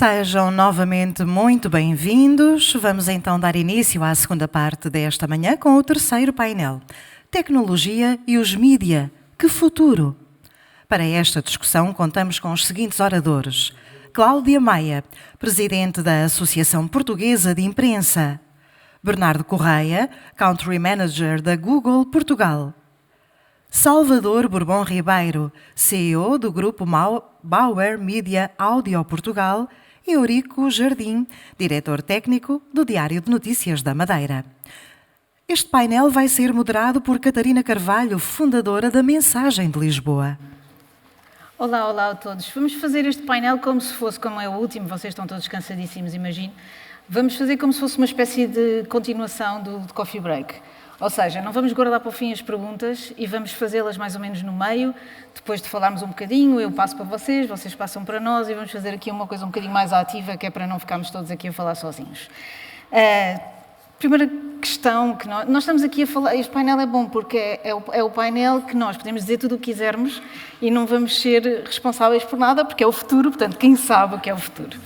Sejam novamente muito bem-vindos. Vamos então dar início à segunda parte desta manhã com o terceiro painel. Tecnologia e os mídia. Que futuro? Para esta discussão contamos com os seguintes oradores. Cláudia Maia, presidente da Associação Portuguesa de Imprensa. Bernardo Correia, Country Manager da Google Portugal. Salvador Bourbon Ribeiro, CEO do Grupo Bauer Media Audio Portugal, e Eurico Jardim, diretor técnico do Diário de Notícias da Madeira. Este painel vai ser moderado por Catarina Carvalho, fundadora da Mensagem de Lisboa. Olá a todos. Vamos fazer este painel como se fosse, como é o último, vocês estão todos cansadíssimos, imagino. Vamos fazer como se fosse uma espécie de continuação do Coffee Break. Ou seja, não vamos guardar para o fim as perguntas e vamos fazê-las mais ou menos no meio, depois de falarmos um bocadinho, eu passo para vocês, vocês passam para nós e vamos fazer aqui uma coisa um bocadinho mais ativa, que é para não ficarmos todos aqui a falar sozinhos. Primeira questão, que nós estamos aqui a falar, este painel é bom porque é o painel que nós podemos dizer tudo o que quisermos e não vamos ser responsáveis por nada, porque é o futuro, portanto, quem sabe o que é o futuro.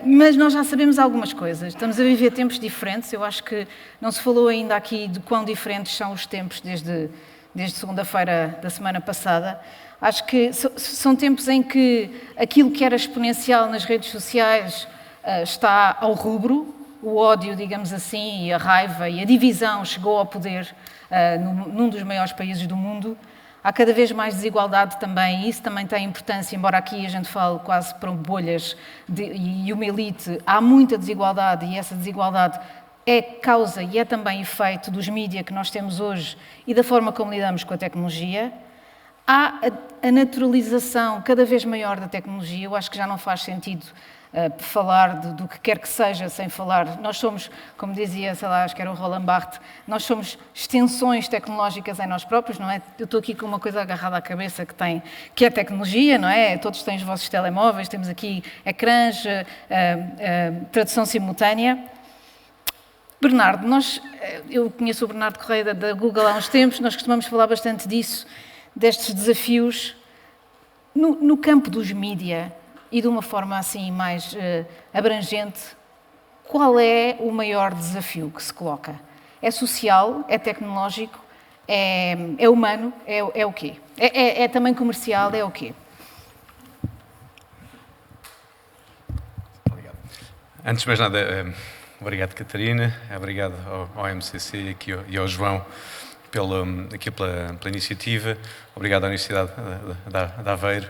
Mas nós já sabemos algumas coisas. Estamos a viver tempos diferentes. Eu acho que não se falou ainda aqui de quão diferentes são os tempos desde segunda-feira da semana passada. Acho que são tempos em que aquilo que era exponencial nas redes sociais está ao rubro. O ódio, digamos assim, e a raiva e a divisão chegou ao poder num dos maiores países do mundo. Há cada vez mais desigualdade também, e isso também tem importância, embora aqui a gente fale quase para bolhas e uma elite, há muita desigualdade e essa desigualdade é causa e é também efeito dos mídias que nós temos hoje e da forma como lidamos com a tecnologia. Há a naturalização cada vez maior da tecnologia, eu acho que já não faz sentido falar do que quer que seja sem falar. Nós somos, como dizia, sei lá, acho que era o Roland Barthes, nós somos extensões tecnológicas em nós próprios, não é? Eu estou aqui com uma coisa agarrada à cabeça que é tecnologia, não é? Todos têm os vossos telemóveis, temos aqui ecrãs, tradução simultânea. Bernardo, eu conheço o Bernardo Correia da Google há uns tempos, nós costumamos falar bastante disso, destes desafios no campo dos mídia. E de uma forma assim mais abrangente, qual é o maior desafio que se coloca? É social? É tecnológico? É humano? É o quê? É também comercial? É o quê? Antes de mais nada, obrigado Catarina, obrigado ao MCC e ao João pela iniciativa, obrigado à Universidade de Aveiro.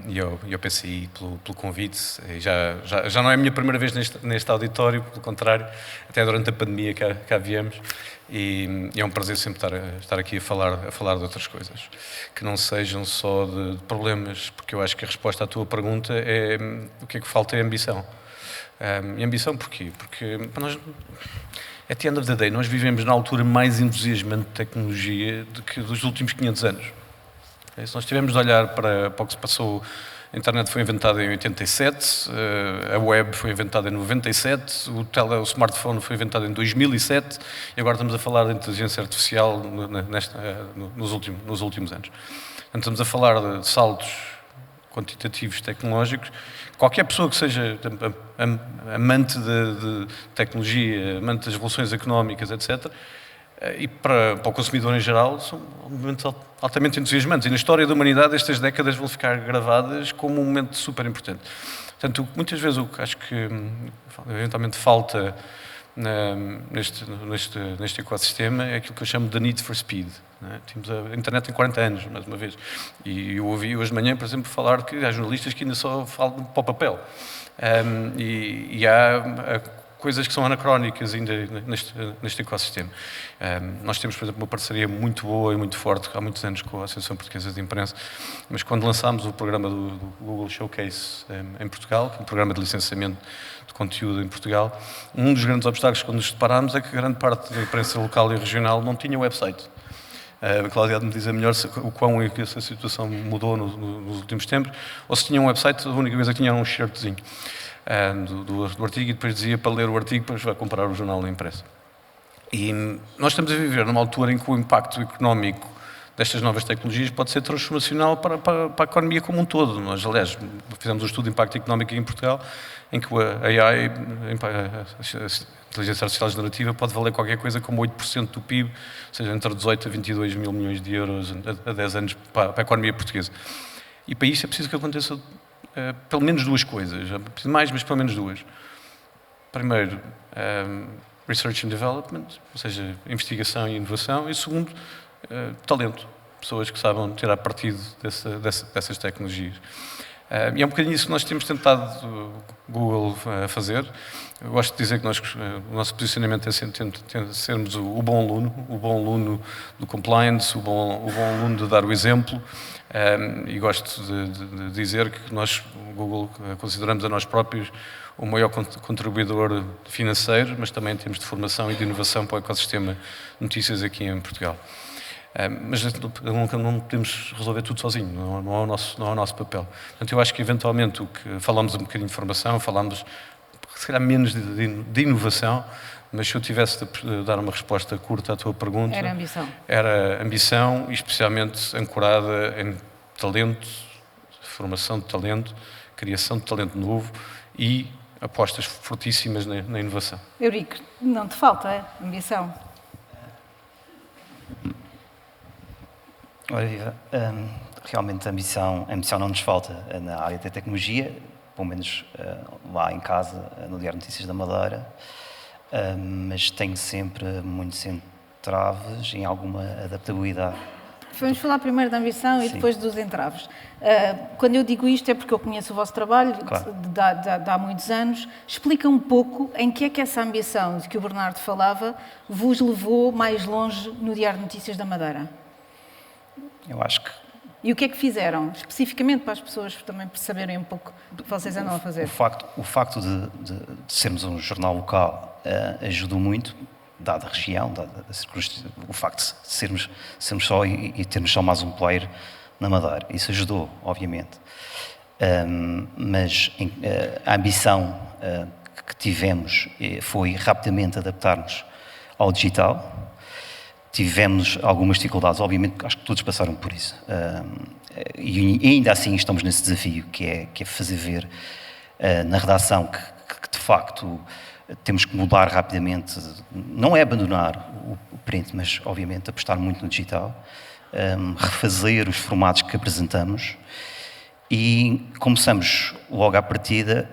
E ao PCI pelo convite. Já não é a minha primeira vez neste auditório, pelo contrário, até durante a pandemia cá viemos, e é um prazer sempre estar aqui a falar de outras coisas, que não sejam só de problemas, porque eu acho que a resposta à tua pergunta é o que é que falta é ambição. E ambição porquê? Porque para nós, at the end of the day, nós vivemos na altura mais entusiasmante de tecnologia dos últimos 500 anos. Se nós tivermos de olhar para o que se passou, a internet foi inventada em 87, a web foi inventada em 97, o smartphone foi inventado em 2007 e agora estamos a falar de inteligência artificial nos últimos anos. Portanto, estamos a falar de saltos quantitativos tecnológicos. Qualquer pessoa que seja amante de tecnologia, amante das revoluções económicas, etc., e para o consumidor em geral, são momentos altamente entusiasmantes. E na história da humanidade, estas décadas vão ficar gravadas como um momento super importante. Portanto, muitas vezes o que acho que eventualmente falta neste ecossistema é aquilo que eu chamo de need for speed. Temos a internet em 40 anos, mais uma vez. E eu ouvi hoje de manhã, por exemplo, falar que há jornalistas que ainda só falam para o papel. E há coisas que são anacrónicas ainda neste ecossistema. Nós temos, por exemplo, uma parceria muito boa e muito forte há muitos anos com a Associação Portuguesa de Imprensa, mas quando lançámos o programa do Google Showcase em Portugal, que é um programa de licenciamento de conteúdo em Portugal, um dos grandes obstáculos quando nos deparámos é que grande parte da imprensa local e regional não tinha website. A Cláudia me diz melhor o quão essa situação mudou nos últimos tempos, ou se tinha um website, a única coisa que tinha era um shirtzinho do artigo, e depois dizia para ler o artigo, depois vai comprar o jornal impresso. E nós estamos a viver numa altura em que o impacto económico destas novas tecnologias pode ser transformacional para a economia como um todo. Nós, aliás, fizemos um estudo de impacto económico aqui em Portugal, em que a AI, a inteligência artificial generativa, pode valer qualquer coisa como 8% do PIB, ou seja, entre 18 a 22 mil milhões de euros a 10 anos para a economia portuguesa. E para isso é preciso que aconteça pelo menos duas coisas, mais, mas pelo menos duas. Primeiro, Research and Development, ou seja, investigação e inovação, e segundo, talento, pessoas que sabem tirar partido dessas tecnologias. E é um bocadinho isso que nós temos tentado Google fazer. Eu gosto de dizer que o nosso posicionamento é sempre sermos o bom aluno do compliance, o bom aluno de dar o exemplo, e gosto de dizer que nós, Google, consideramos a nós próprios o maior contribuidor financeiro, mas também em termos de formação e de inovação para o ecossistema de notícias aqui em Portugal. Mas não podemos resolver tudo sozinho, não é o nosso papel. Portanto, eu acho que eventualmente falámos um bocadinho de formação, falámos se calhar menos de inovação, mas se eu tivesse de dar uma resposta curta à tua pergunta... Era ambição. Era ambição, e especialmente ancorada em talento, formação de talento, criação de talento novo e apostas fortíssimas na inovação. Eurico, não te falta ambição? Ora viva, realmente a ambição não nos falta na área da tecnologia, pelo menos lá em casa, no Diário de Notícias da Madeira, mas tenho sempre muitos entraves em alguma adaptabilidade. Vamos falar primeiro da ambição e depois dos entraves. Quando eu digo isto é porque eu conheço o vosso trabalho, claro, de há muitos anos. Explica um pouco em que é que essa ambição de que o Bernardo falava vos levou mais longe no Diário de Notícias da Madeira. Eu acho que... E o que é que fizeram, especificamente para as pessoas também saberem um pouco do que vocês andam a fazer? O facto de sermos um jornal local ajudou muito, dada a região, dada o facto de sermos só e termos só mais um player na Madeira. Isso ajudou, obviamente. Mas a ambição que tivemos foi rapidamente adaptar-nos ao digital. Tivemos algumas dificuldades, obviamente, acho que todos passaram por isso. E ainda assim estamos nesse desafio, que é fazer ver na redação que de facto temos que mudar rapidamente. Não é abandonar o print, mas obviamente apostar muito no digital, refazer os formatos que apresentamos e começamos logo à partida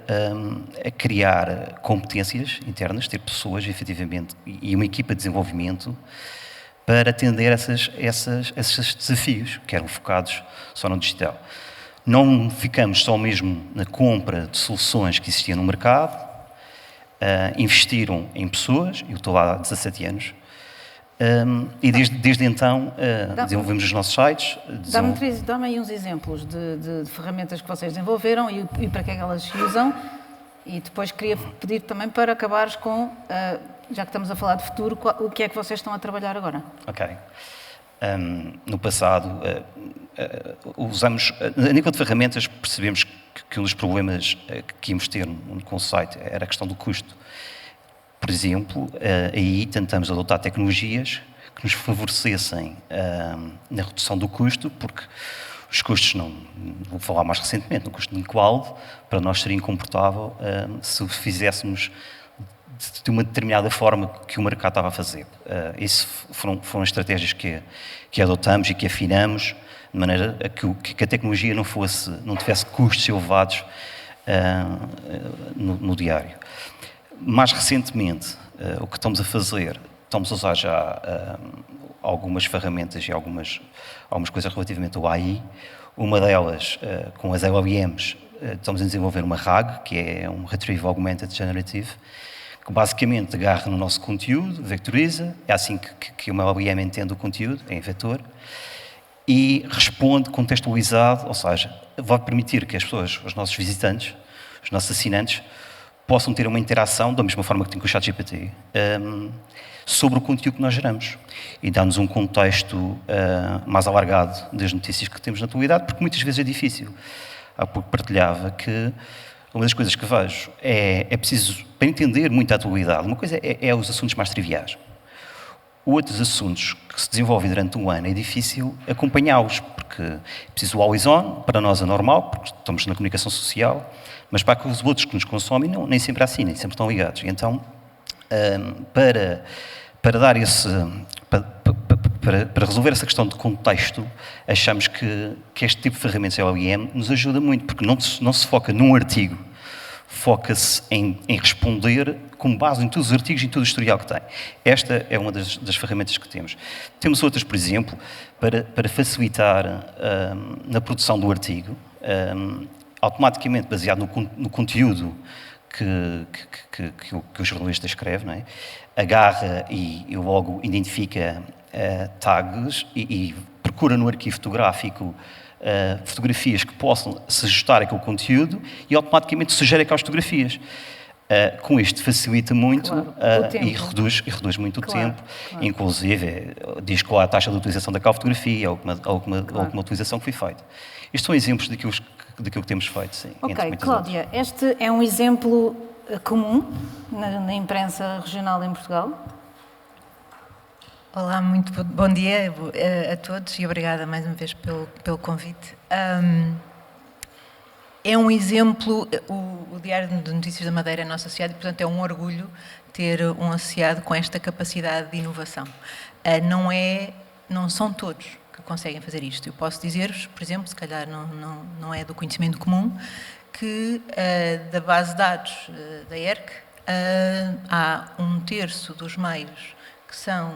a criar competências internas, ter pessoas efetivamente e uma equipa de desenvolvimento para atender esses desafios que eram focados só no digital. Não ficamos só mesmo na compra de soluções que existiam no mercado, investiram em pessoas, eu estou lá há 17 anos, e desde então desenvolvemos os nossos sites. Dá-me aí uns exemplos de ferramentas que vocês desenvolveram e para que é que elas se usam, e depois queria pedir também para acabares com... já que estamos a falar de futuro, o que é que vocês estão a trabalhar agora? Ok. No passado, usamos, a nível de ferramentas, percebemos que um dos problemas que íamos ter com o site era a questão do custo. Por exemplo, aí tentamos adotar tecnologias que nos favorecessem na redução do custo, porque os custos, vou falar mais recentemente, no custo de cloud, para nós seria incomportável se o fizéssemos de uma determinada forma que o mercado estava a fazer. Isso foram estratégias que adotamos e que afinamos, de maneira a que a tecnologia não tivesse custos elevados no diário. Mais recentemente, o que estamos a fazer, estamos a usar já algumas ferramentas e algumas coisas relativamente ao AI. Uma delas, com as LLMs, estamos a desenvolver uma RAG, que é um Retrieval Augmented Generative, que basicamente agarra no nosso conteúdo, vectoriza, é assim que uma LLM entende o conteúdo, em vetor, e responde contextualizado, ou seja, vai permitir que as pessoas, os nossos visitantes, os nossos assinantes, possam ter uma interação, da mesma forma que tem com o ChatGPT, sobre o conteúdo que nós geramos. E dá-nos um contexto mais alargado das notícias que temos na atualidade, porque muitas vezes é difícil. Há pouco partilhava que uma das coisas que vejo é preciso, para entender muito a atualidade, uma coisa é os assuntos mais triviais. outros assuntos que se desenvolvem durante um ano é difícil acompanhá-los, porque é preciso o always-on, para nós é normal, porque estamos na comunicação social, mas para os outros que nos consomem, nem sempre é assim, nem sempre estão ligados. E então, para dar esse... Para resolver essa questão de contexto, achamos que este tipo de ferramentas LLM nos ajuda muito, porque não se foca num artigo, foca-se em responder com base em todos os artigos e em todo o historial que tem. Esta é uma das ferramentas que temos. Temos outras, por exemplo, para facilitar na produção do artigo, automaticamente baseado no conteúdo que o jornalista escreve, não é? Agarra e logo identifica tags e procura no arquivo fotográfico fotografias que possam se ajustar àquele conteúdo e automaticamente sugere aquelas fotografias. Com isto facilita muito e reduz muito o tempo. Claro. Inclusive, diz qual é a taxa de utilização daquela fotografia ou alguma utilização que foi feita. Estes são exemplos daquilo que temos feito, sim. Ok, Cláudia, este é um exemplo comum na imprensa regional em Portugal? Olá, muito bom dia a todos e obrigada mais uma vez pelo convite. É um exemplo, o Diário de Notícias da Madeira é nosso associado e, portanto, é um orgulho ter um associado com esta capacidade de inovação. Não são todos que conseguem fazer isto. Eu posso dizer-vos, por exemplo, se calhar não é do conhecimento comum, que da base de dados da ERC há 1/3 dos meios que são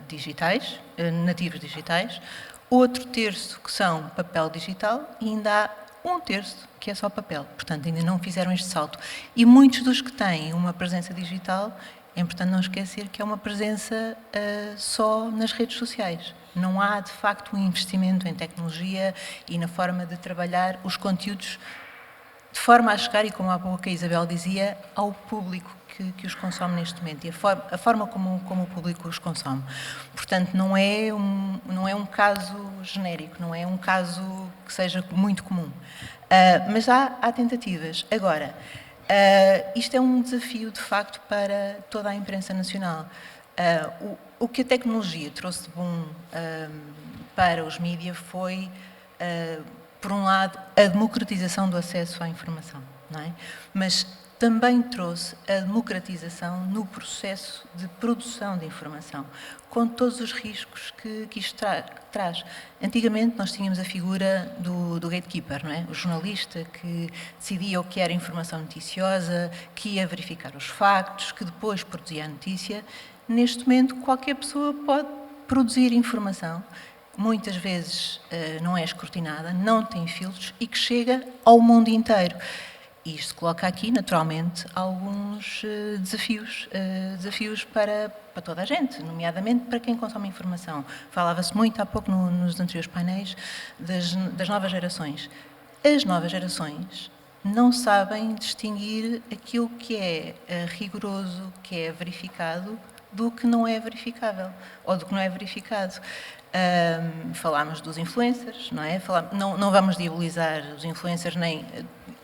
digitais, nativos digitais, outro terço que são papel digital e ainda há 1/3 que é só papel. Portanto, ainda não fizeram este salto. E muitos dos que têm uma presença digital, é importante não esquecer que é uma presença só nas redes sociais. Não há, de facto, um investimento em tecnologia e na forma de trabalhar os conteúdos de forma a chegar, e como há pouco a Isabel dizia, ao público que os consome neste momento e a forma como o público os consome. Portanto, não é um caso genérico, não é um caso que seja muito comum. Mas há tentativas. Agora, isto é um desafio, de facto, para toda a imprensa nacional. O que a tecnologia trouxe de bom para os mídias foi, por um lado, a democratização do acesso à informação, não é? Mas também trouxe a democratização no processo de produção de informação, com todos os riscos que isto traz. Antigamente nós tínhamos a figura do gatekeeper, não é? O jornalista que decidia o que era informação noticiosa, que ia verificar os factos, que depois produzia a notícia. Neste momento qualquer pessoa pode produzir informação, muitas vezes não é escrutinada, não tem filtros e que chega ao mundo inteiro. E isto coloca aqui, naturalmente, alguns desafios para toda a gente, nomeadamente para quem consome informação. Falava-se muito há pouco nos anteriores painéis das novas gerações. As novas gerações não sabem distinguir aquilo que é rigoroso, que é verificado, do que não é verificável, ou do que não é verificado. Falámos dos influencers, não é? Não vamos diabolizar os influencers nem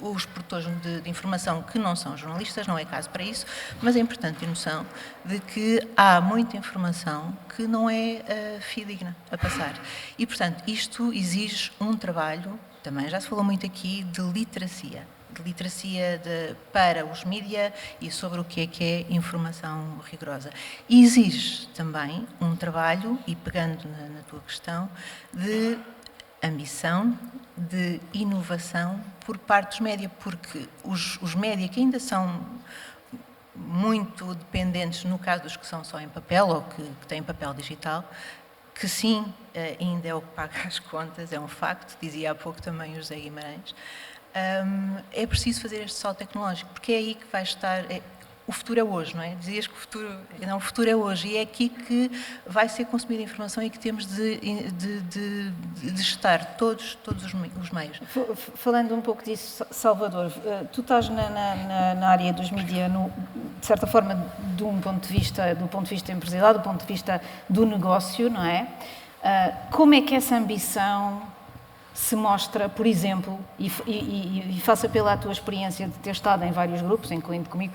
os produtores de informação que não são jornalistas, não é caso para isso, mas é importante ter noção de que há muita informação que não é fidedigna a passar. E, portanto, isto exige um trabalho, também já se falou muito aqui, de literacia para os mídia e sobre o que é informação rigorosa. E exige também um trabalho, e pegando na tua questão, de ambição, de inovação por parte dos média, porque os média que ainda são muito dependentes, no caso dos que são só em papel ou que têm papel digital, que sim, ainda é o que paga as contas, é um facto, dizia há pouco também o José Guimarães. É preciso fazer este salto tecnológico, porque é aí que vai estar. O futuro é hoje, não é? Dizias que o futuro é hoje, e é aqui que vai ser consumida a informação e que temos de gestar todos os meios. Falando um pouco disso, Salvador, tu estás na área dos mídias, de certa forma, do ponto de vista empresarial, do ponto de vista do negócio, não é? Como é que essa ambição se mostra, por exemplo, e faça pela tua experiência de ter estado em vários grupos, incluindo comigo,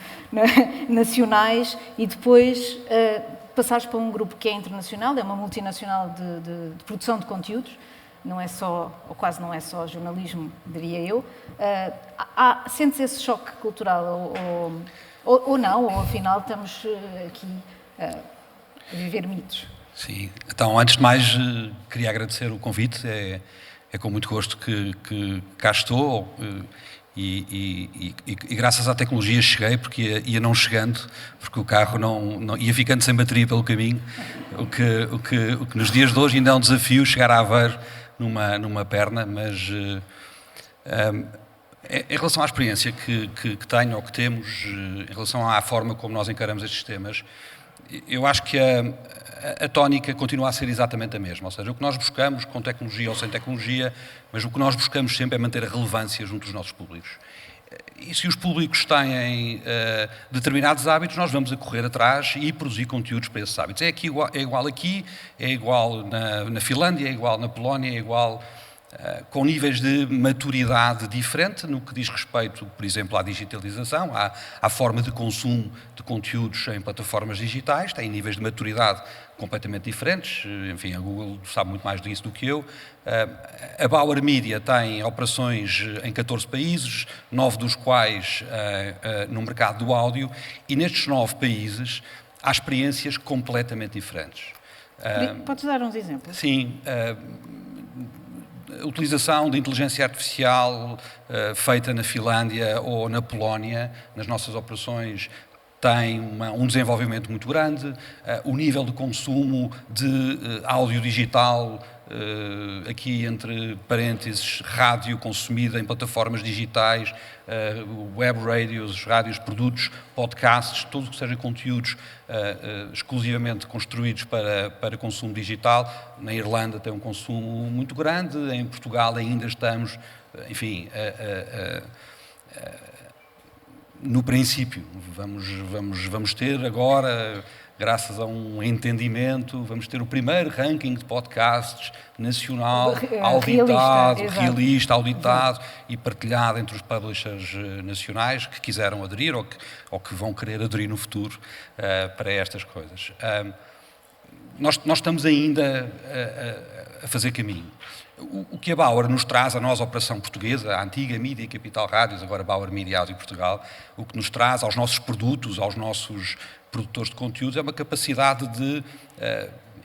nacionais, e depois passares para um grupo que é internacional, é uma multinacional de produção de conteúdos, não é só, ou quase não é só jornalismo, diria eu. Sentes esse choque cultural ou não, ou afinal estamos aqui a viver mitos? Sim, então antes de mais queria agradecer o convite, é com muito gosto que cá estou e graças à tecnologia cheguei, porque ia não chegando, porque o carro não ia ficando sem bateria pelo caminho, o que nos dias de hoje ainda é um desafio chegar a Aveiro numa perna, mas em relação à experiência que tenho ou que temos, em relação à forma como nós encaramos estes temas, eu acho que a tónica continua a ser exatamente a mesma, ou seja, o que nós buscamos, com tecnologia ou sem tecnologia, mas o que nós buscamos sempre é manter a relevância junto dos nossos públicos. E se os públicos têm determinados hábitos, nós vamos a correr atrás e produzir conteúdos para esses hábitos. É igual aqui, é igual na Finlândia, é igual na Polónia, é igual com níveis de maturidade diferente no que diz respeito, por exemplo, à digitalização, à forma de consumo de conteúdos em plataformas digitais, tem níveis de maturidade completamente diferentes, enfim, a Google sabe muito mais disso do que eu. A Bauer Media tem operações em 14 países, 9 dos quais no mercado do áudio, e nestes 9 países há experiências completamente diferentes. Podes dar uns exemplos? Sim. A utilização de inteligência artificial feita na Finlândia ou na Polónia, nas nossas operações, tem um desenvolvimento muito grande. O nível de consumo de áudio digital, aqui entre parênteses, rádio consumida em plataformas digitais, web radios, rádios, produtos, podcasts, tudo o que seja conteúdos exclusivamente construídos para consumo digital. Na Irlanda tem um consumo muito grande, em Portugal ainda estamos, enfim, no princípio. Vamos ter agora, graças a um entendimento, vamos ter o primeiro ranking de podcasts nacional, auditado, realista, auditado e partilhado entre os publishers nacionais que quiseram aderir ou que vão querer aderir no futuro para estas coisas. Nós estamos ainda a fazer caminho. O que a Bauer nos traz, a nossa operação portuguesa, a antiga Mídia Capital Rádios, agora Bauer Media Áudio Portugal, o que nos traz aos nossos produtos, aos nossos produtores de conteúdos, é uma capacidade de,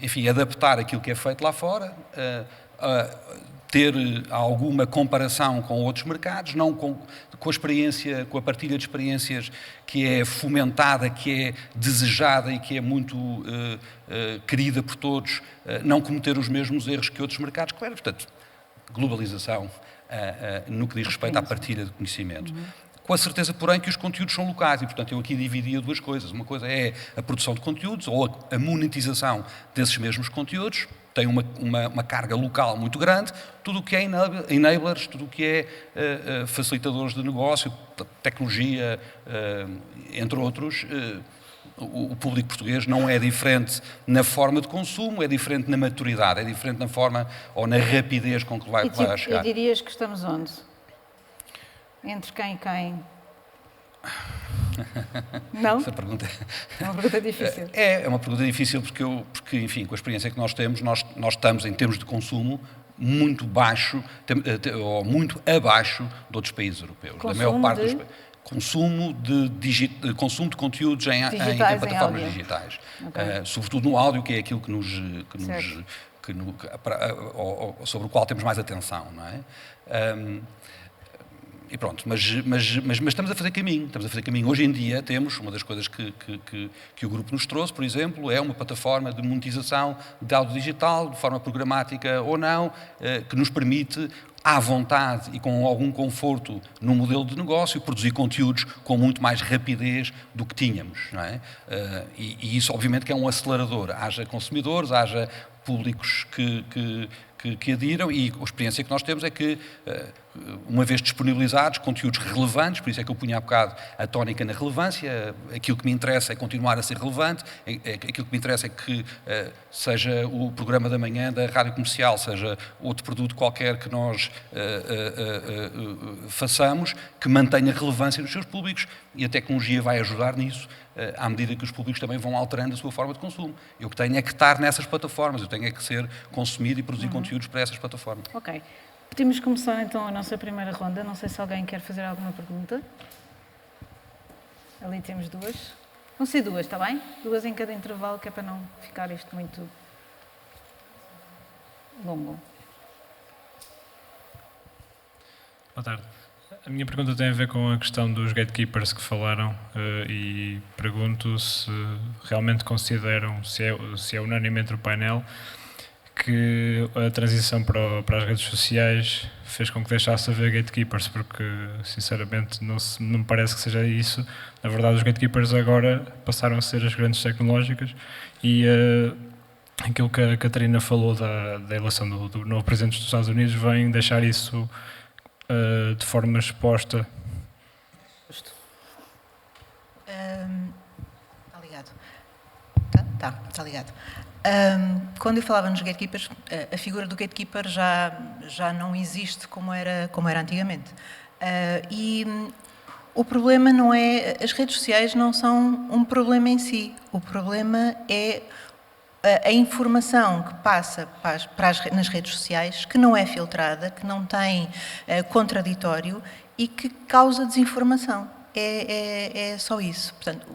enfim, adaptar aquilo que é feito lá fora, ter alguma comparação com outros mercados, não com a experiência, com a partilha de experiências que é fomentada, que é desejada e que é muito querida por todos, não cometer os mesmos erros que outros mercados. Claro, portanto, globalização no que diz respeito à partilha de conhecimento. Com a certeza, porém, que os conteúdos são locais e, portanto, eu aqui dividia duas coisas. Uma coisa é a produção de conteúdos ou a monetização desses mesmos conteúdos, tem uma carga local muito grande, tudo o que é enablers, tudo o que é facilitadores de negócio, tecnologia, entre outros. O público português não é diferente na forma de consumo, é diferente na maturidade, é diferente na forma ou na rapidez com que vai chegar. E dirias que estamos onde? Entre quem e quem? Não? Essa pergunta é uma pergunta difícil. É uma pergunta difícil porque, enfim, com a experiência que nós temos, nós estamos, em termos de consumo, muito baixo, ou muito abaixo de outros países europeus. Consumo da maior parte dos consumo de conteúdos em plataformas digitais. Okay. Sobretudo no áudio, que é aquilo sobre o qual temos mais atenção, não é? E pronto, mas estamos a fazer caminho, Hoje em dia temos, uma das coisas que o grupo nos trouxe, por exemplo, é uma plataforma de monetização de áudio digital, de forma programática ou não, que nos permite, à vontade e com algum conforto no modelo de negócio, produzir conteúdos com muito mais rapidez do que tínhamos, não é? E isso obviamente que é um acelerador, haja consumidores, haja públicos que adiram, e a experiência que nós temos é que uma vez disponibilizados, conteúdos relevantes, por isso é que eu punha há bocado a tónica na relevância. Aquilo que me interessa é continuar a ser relevante, aquilo que me interessa é que seja o programa da manhã da Rádio Comercial, seja outro produto qualquer que nós façamos, que mantenha relevância nos seus públicos, e a tecnologia vai ajudar nisso, à medida que os públicos também vão alterando a sua forma de consumo. Eu que tenho é que estar nessas plataformas, eu tenho é que ser consumido e produzir conteúdos para essas plataformas. Ok. Podemos começar então a nossa primeira ronda. Não sei se alguém quer fazer alguma pergunta. Ali temos duas. Vão ser duas, está bem? Duas em cada intervalo, que é para não ficar isto muito longo. Boa tarde. A minha pergunta tem a ver com a questão dos gatekeepers que falaram e pergunto se realmente consideram, se é unânime entre o painel, que a transição para as redes sociais fez com que deixasse de haver gatekeepers, porque sinceramente não me parece que seja isso. Na verdade, os gatekeepers agora passaram a ser as grandes tecnológicas e aquilo que a Catarina falou da eleição do novo presidente dos Estados Unidos vem deixar isso de forma exposta. Está ligado. Está ligado. Quando eu falava nos gatekeepers, a figura do gatekeeper já não existe como era antigamente. E o problema não é... As redes sociais não são um problema em si. O problema é a informação que passa nas redes sociais, que não é filtrada, que não tem contraditório e que causa desinformação. É só isso. Portanto,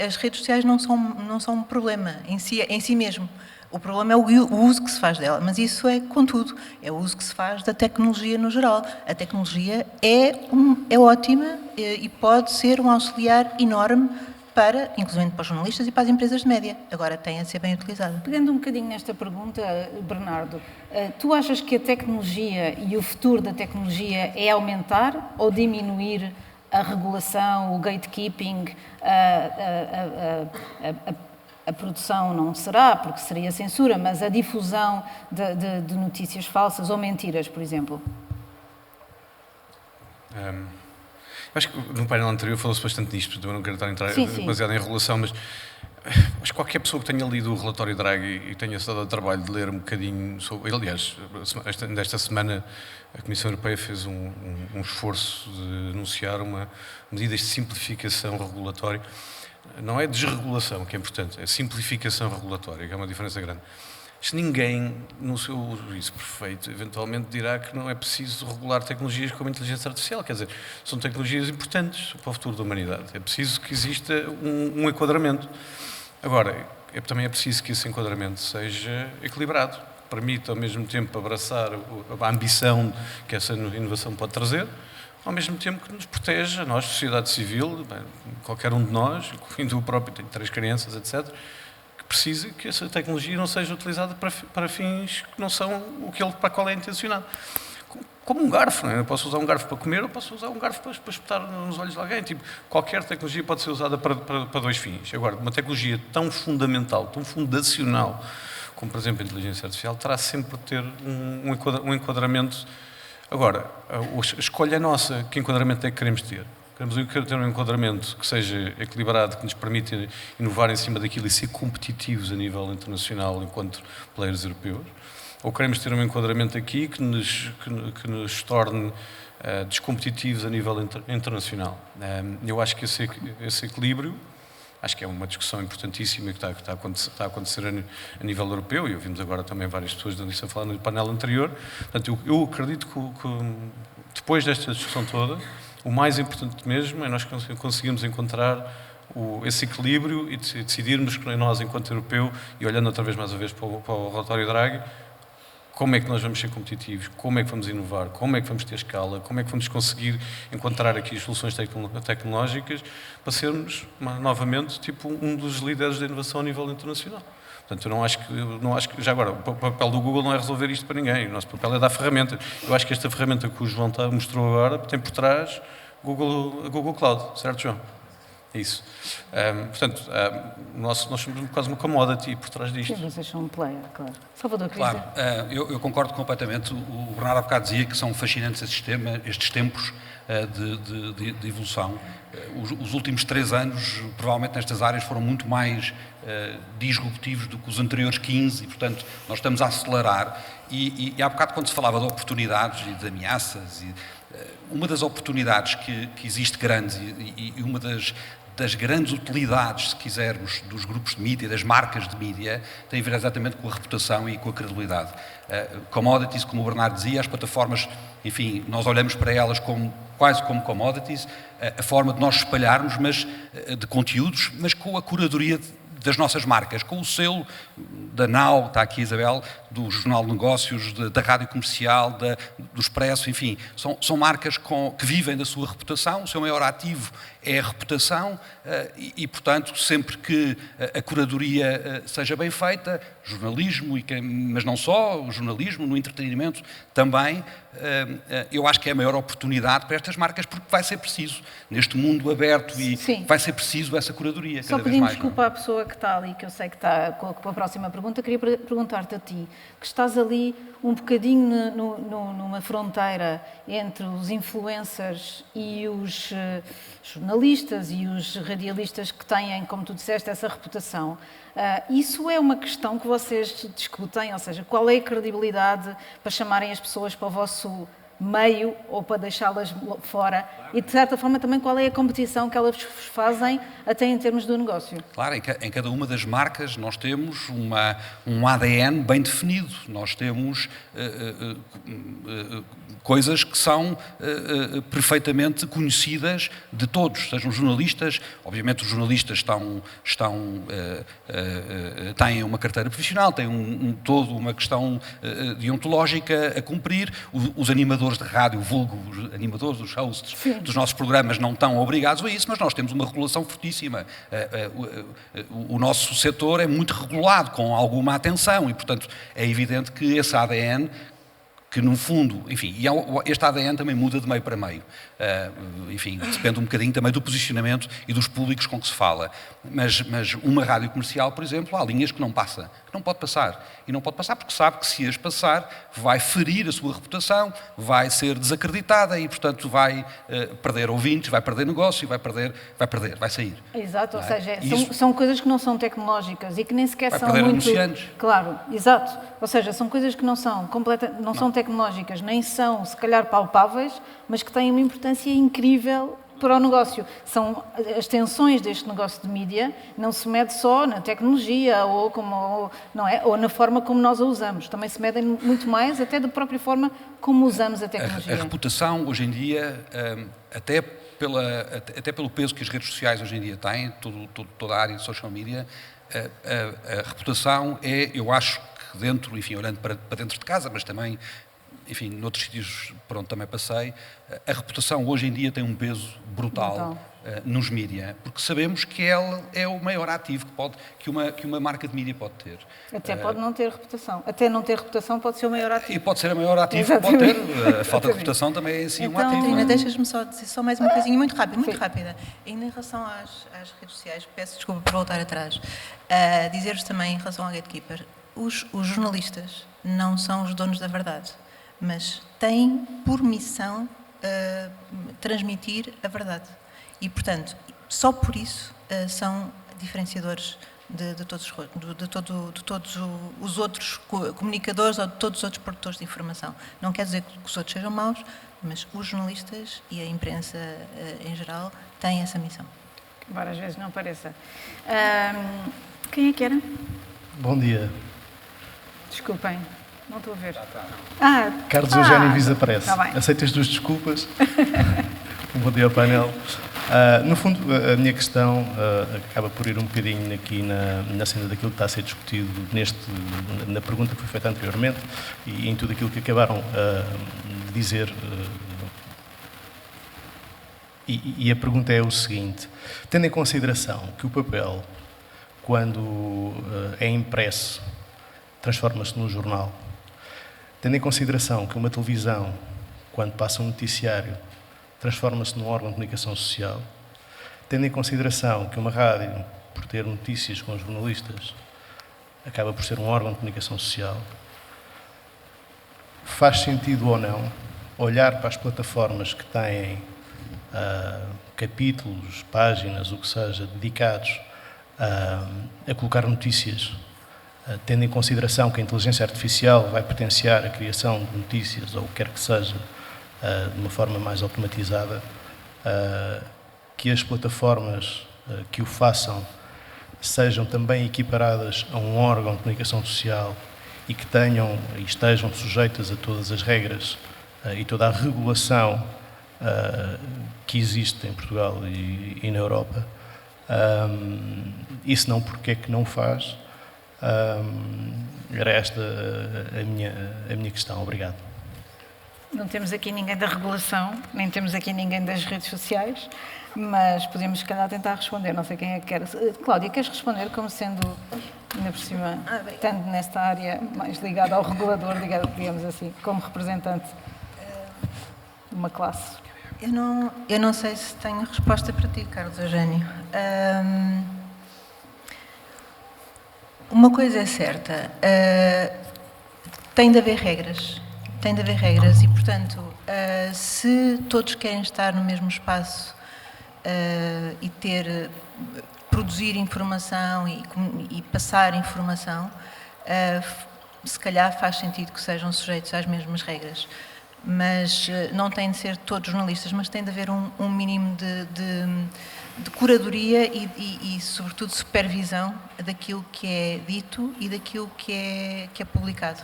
as redes sociais não são um problema em si mesmo. O problema é o uso que se faz dela, mas isso é, contudo, é o uso que se faz da tecnologia no geral. A tecnologia é ótima e pode ser um auxiliar enorme inclusive para os jornalistas e para as empresas de média. Agora tem a ser bem utilizada. Pegando um bocadinho nesta pergunta, Bernardo, tu achas que a tecnologia e o futuro da tecnologia é aumentar ou diminuir a regulação, o gatekeeping, a produção não será, porque seria censura, mas a difusão de notícias falsas ou mentiras, por exemplo? Acho que no painel anterior falou-se bastante nisto, eu não quero estar a entrar baseado em regulação, mas acho que qualquer pessoa que tenha lido o relatório Draghi e tenha estado ao trabalho de ler um bocadinho sobre... Aliás, esta semana a Comissão Europeia fez um esforço de anunciar medidas de simplificação regulatória. Não é desregulação que é importante, é simplificação regulatória, que é uma diferença grande. Se ninguém, no seu juízo perfeito, eventualmente dirá que não é preciso regular tecnologias como a inteligência artificial. Quer dizer, são tecnologias importantes para o futuro da humanidade. É preciso que exista um enquadramento. Agora, também é preciso que esse enquadramento seja equilibrado, que permita ao mesmo tempo abraçar a ambição que essa inovação pode trazer, ao mesmo tempo que nos proteja, nós, sociedade civil, qualquer um de nós, incluindo o próprio, tenho 3 crianças, etc., precisa que essa tecnologia não seja utilizada para fins que não são para qual é intencionado. Como um garfo, não é? Eu posso usar um garfo para comer ou posso usar um garfo para espetar nos olhos de alguém. Tipo, qualquer tecnologia pode ser usada para 2 fins. Agora, uma tecnologia tão fundamental, tão fundacional, como por exemplo a inteligência artificial, terá sempre de ter um enquadramento. Agora, a escolha é nossa, que enquadramento é que queremos ter? Queremos ter um enquadramento que seja equilibrado, que nos permita inovar em cima daquilo e ser competitivos a nível internacional enquanto players europeus? Ou queremos ter um enquadramento aqui que nos torne descompetitivos a nível internacional? Eu acho que esse equilíbrio, acho que é uma discussão importantíssima que está a acontecer a nível europeu, e ouvimos agora também várias pessoas disso a falar no painel anterior. Portanto, eu acredito que depois desta discussão toda, o mais importante mesmo é nós conseguirmos encontrar esse equilíbrio e decidirmos que nós, enquanto europeu, e olhando outra vez mais uma vez para o relatório Draghi, como é que nós vamos ser competitivos, como é que vamos inovar, como é que vamos ter escala, como é que vamos conseguir encontrar aqui as soluções tecnológicas para sermos, novamente, tipo um dos líderes da inovação a nível internacional. Portanto, eu não acho que já agora, o papel do Google não é resolver isto para ninguém, o nosso papel é dar ferramentas. Eu acho que esta ferramenta que o João mostrou agora tem por trás a Google Cloud, certo, João? Isso. Portanto, nós somos quase uma commodity por trás disto. Sim, vocês são um player, claro. Salvador, Claro, eu concordo completamente. O Bernardo há bocado dizia que são fascinantes estes tempos de evolução. Os últimos 3 anos, provavelmente nestas áreas, foram muito mais disruptivos do que os anteriores 15 e, portanto, nós estamos a acelerar. E há bocado, quando se falava de oportunidades e de ameaças, uma das oportunidades que existe grandes e uma das grandes utilidades, se quisermos, dos grupos de mídia, das marcas de mídia, tem a ver exatamente com a reputação e com a credibilidade. Commodities, como o Bernardo dizia, as plataformas, enfim, nós olhamos para elas quase como commodities, a forma de nós espalharmos, mas de conteúdos, mas com a curadoria das nossas marcas, com o selo da NAU, está aqui a Isabel, do Jornal de Negócios, da Rádio Comercial, do Expresso, enfim, são marcas que vivem da sua reputação, o seu maior ativo é a reputação e, portanto, sempre que a curadoria seja bem feita, jornalismo, mas não só, o jornalismo, no entretenimento também, eu acho que é a maior oportunidade para estas marcas, porque vai ser preciso, neste mundo aberto, e Sim. vai ser preciso essa curadoria Só cada vez pedindo mais. desculpa à pessoa que está ali, que eu sei que está com a próxima pergunta, queria perguntar-te a ti, que estás ali um bocadinho numa fronteira entre os influencers e os jornalistas e os radialistas que têm, como tu disseste, essa reputação. Isso é uma questão que vocês discutem, ou seja, qual é a credibilidade para chamarem as pessoas para o vosso meio ou para deixá-las fora e, de certa forma, também qual é a competição que elas fazem até em termos do negócio? Claro, em cada uma das marcas nós temos um ADN bem definido, nós temos coisas que são perfeitamente conhecidas de todos, sejam jornalistas, obviamente os jornalistas têm uma carteira profissional, têm toda uma questão deontológica a cumprir, os animadores de rádio, vulgo, os animadores, os hosts dos nossos programas não estão obrigados a isso, mas nós temos uma regulação fortíssima. O nosso setor é muito regulado, com alguma atenção, e, portanto, é evidente que esse ADN, que no fundo, enfim, e este ADN também muda de meio para meio, enfim, depende um bocadinho também do posicionamento e dos públicos com que se fala, mas uma rádio comercial, por exemplo, há linhas que não passa, que não pode passar, e não pode passar porque sabe que se as passar vai ferir a sua reputação, vai ser desacreditada e, portanto, vai perder ouvintes, vai perder negócio, vai sair. Exato, ou seja, são coisas que não são tecnológicas e que nem sequer são muito... anunciantes. Claro, exato. Ou seja, são coisas que não são tecnológicas, nem são, se calhar, palpáveis, mas que têm uma importância incrível para o negócio. São as tensões deste negócio de mídia, não se mede só na tecnologia ou na forma como nós a usamos. Também se medem muito mais até da própria forma como usamos a tecnologia. A reputação, hoje em dia, até pelo peso que as redes sociais hoje em dia têm, toda a área de social media, a reputação é, eu acho que dentro, enfim, olhando para dentro de casa, mas também, enfim, noutros sítios por onde também passei, a reputação hoje em dia tem um peso brutal. Nos mídia, porque sabemos que ela é o maior ativo que uma marca de mídia pode ter. Até pode não ter reputação. Até não ter reputação pode ser o maior ativo. E pode ser o maior ativo que pode ter. A falta de reputação também é assim um ativo. Catarina, deixas-me só dizer só mais uma coisinha muito rápida. Ainda em relação às redes sociais, peço desculpa por voltar atrás, dizer-vos também em relação ao Gatekeeper, os jornalistas não são os donos da verdade, mas têm por missão transmitir a verdade. E, portanto, só por isso são diferenciadores de todos os outros comunicadores ou de todos os outros produtores de informação. Não quer dizer que os outros sejam maus, mas os jornalistas e a imprensa em geral têm essa missão. Embora às vezes não pareça. Quem é que era? Bom dia. Desculpem, não estou a ver. Carlos Eugénio Visa Press. Tá bem. Aceito as 2 desculpas. Bom dia ao painel. No fundo, a minha questão acaba por ir um bocadinho aqui na cena daquilo que está a ser discutido na pergunta que foi feita anteriormente e em tudo aquilo que acabaram de dizer. E a pergunta é o seguinte: tendo em consideração que o papel, quando é impresso, transforma-se num jornal, tendo em consideração que uma televisão, quando passa um noticiário, transforma-se num órgão de comunicação social, tendo em consideração que uma rádio, por ter notícias com jornalistas, acaba por ser um órgão de comunicação social, faz sentido ou não olhar para as plataformas que têm capítulos, páginas, o que seja, dedicados a colocar notícias, tendo em consideração que a inteligência artificial vai potenciar a criação de notícias, ou o que quer que seja, de uma forma mais automatizada, que as plataformas que o façam sejam também equiparadas a um órgão de comunicação social e que tenham e estejam sujeitas a todas as regras e toda a regulação que existe em Portugal e na Europa. Isso não, porque é que não faz? Era esta a minha questão. Obrigado. Não temos aqui ninguém da regulação, nem temos aqui ninguém das redes sociais, mas podemos, se calhar, tentar responder. Não sei quem é que quer. Cláudia, queres responder como sendo, ainda por cima, estando nesta área mais ligada ao regulador, digamos assim, como representante de uma classe? Eu não sei se tenho resposta para ti, Carlos Eugênio. Uma coisa é certa, tem de haver regras. Tem de haver regras e, portanto, se todos querem estar no mesmo espaço e produzir informação e passar informação, se calhar faz sentido que sejam sujeitos às mesmas regras. Mas não têm de ser todos jornalistas, mas tem de haver um mínimo de curadoria e, sobretudo, supervisão daquilo que é dito e daquilo que é publicado.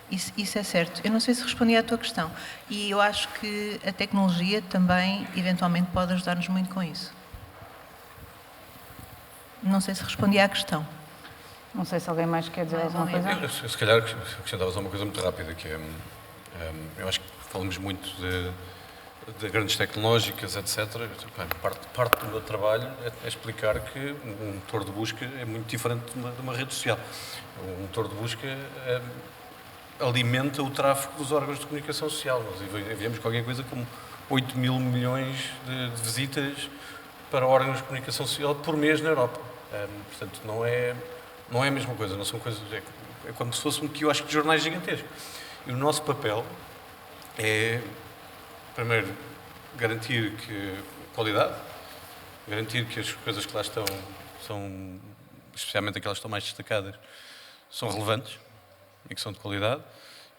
Isso é certo. Eu não sei se respondi à tua questão. E eu acho que a tecnologia também, eventualmente, pode ajudar-nos muito com isso. Não sei se respondi à questão. Não sei se alguém mais quer dizer alguma coisa. Eu, se calhar, acrescentava só uma coisa muito rápida, que é, eu acho que falamos muito de grandes tecnológicas, etc. Parte do meu trabalho é explicar que um motor de busca é muito diferente de uma rede social. Um motor de busca alimenta o tráfego dos órgãos de comunicação social. Nós enviamos qualquer coisa como 8 mil milhões de visitas para órgãos de comunicação social por mês na Europa. Portanto, não é a mesma coisa, não são coisas, é como se fosse um quiosque de jornais gigantesco. E o nosso papel é, primeiro, garantir que qualidade, garantir que as coisas que lá estão, especialmente aquelas que estão mais destacadas, são relevantes e que são de qualidade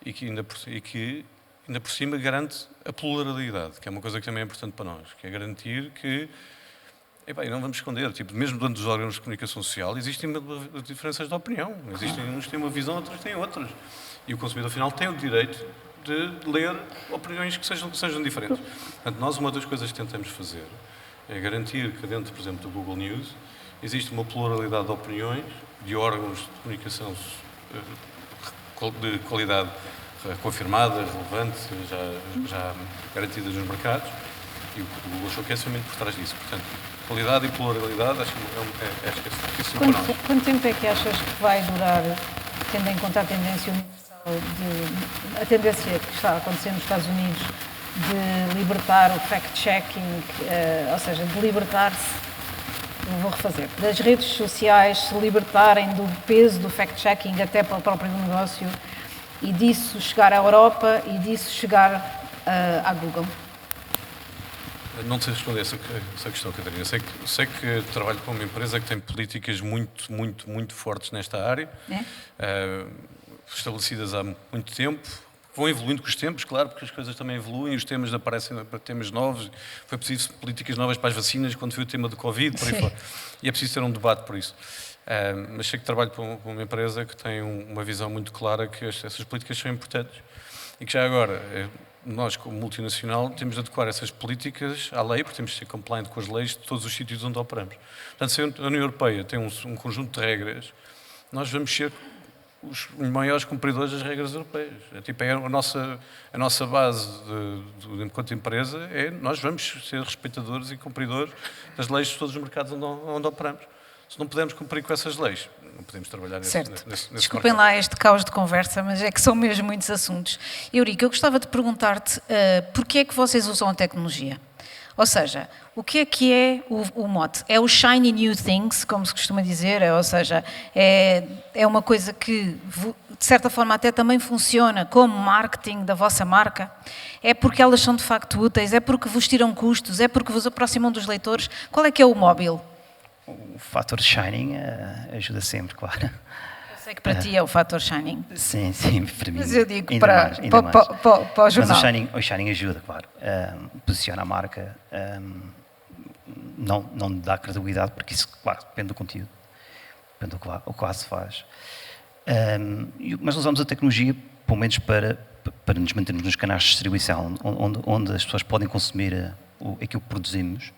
e que ainda por cima garante a pluralidade, que é uma coisa que também é importante para nós, que é garantir que, não vamos esconder, mesmo dentro dos órgãos de comunicação social existem diferenças de opinião, uns têm uma visão, outros têm outras, e o consumidor final tem o direito de ler opiniões que sejam diferentes. Portanto, nós uma das coisas que tentamos fazer é garantir que dentro, por exemplo, do Google News existe uma pluralidade de opiniões, de órgãos de comunicação de qualidade confirmada, relevante, já garantida nos mercados, e o Google Showcase é muito por trás disso. Portanto, qualidade e pluralidade, acho que isso para nós. Quanto tempo é que achas que vai durar, tendo em conta a tendência universal, a tendência que está a acontecer nos Estados Unidos de libertar o fact-checking, ou seja, de libertar-se, vou refazer, das redes sociais se libertarem do peso do fact-checking até para o próprio negócio e disso chegar à Europa e disso chegar à Google? Não sei responder essa questão, Catarina. Sei que trabalho para uma empresa que tem políticas muito, muito, muito fortes nesta área, estabelecidas há muito tempo, vão evoluindo com os tempos, claro, porque as coisas também evoluem, os temas aparecem para temas novos, foi preciso políticas novas para as vacinas, quando foi o tema do Covid, por aí fora, e é preciso ter um debate por isso. Mas sei que trabalho para uma empresa que tem uma visão muito clara que essas políticas são importantes e que já agora, nós como multinacional, temos de adequar essas políticas à lei, porque temos de ser compliant com as leis de todos os sítios onde operamos. Portanto, se a União Europeia tem um conjunto de regras, nós vamos ser os maiores cumpridores das regras europeias. A nossa base enquanto empresa nós vamos ser respeitadores e cumpridores das leis de todos os mercados onde operamos. Se não pudermos cumprir com essas leis, não podemos trabalhar nesse Desculpem lá este caos de conversa, mas é que são mesmo muitos assuntos. Eurico, eu gostava de perguntar-te porquê é que vocês usam a tecnologia? Ou seja, o que é o mote? É o shiny new things, como se costuma dizer, ou seja, é uma coisa que, de certa forma, até também funciona como marketing da vossa marca? É porque elas são de facto úteis? É porque vos tiram custos? É porque vos aproximam dos leitores? Qual é que é o móvel? O fator shining ajuda sempre, claro. Eu sei que para ti é o fator shining. Sim, para mim. Mas eu digo ainda para o jornal. Mas o shining ajuda, claro. Posiciona a marca, não dá credibilidade, porque isso, claro, depende do conteúdo, depende do que lá se faz. Mas usamos a tecnologia, pelo menos para nos mantermos nos canais de distribuição, onde as pessoas podem consumir aquilo que produzimos.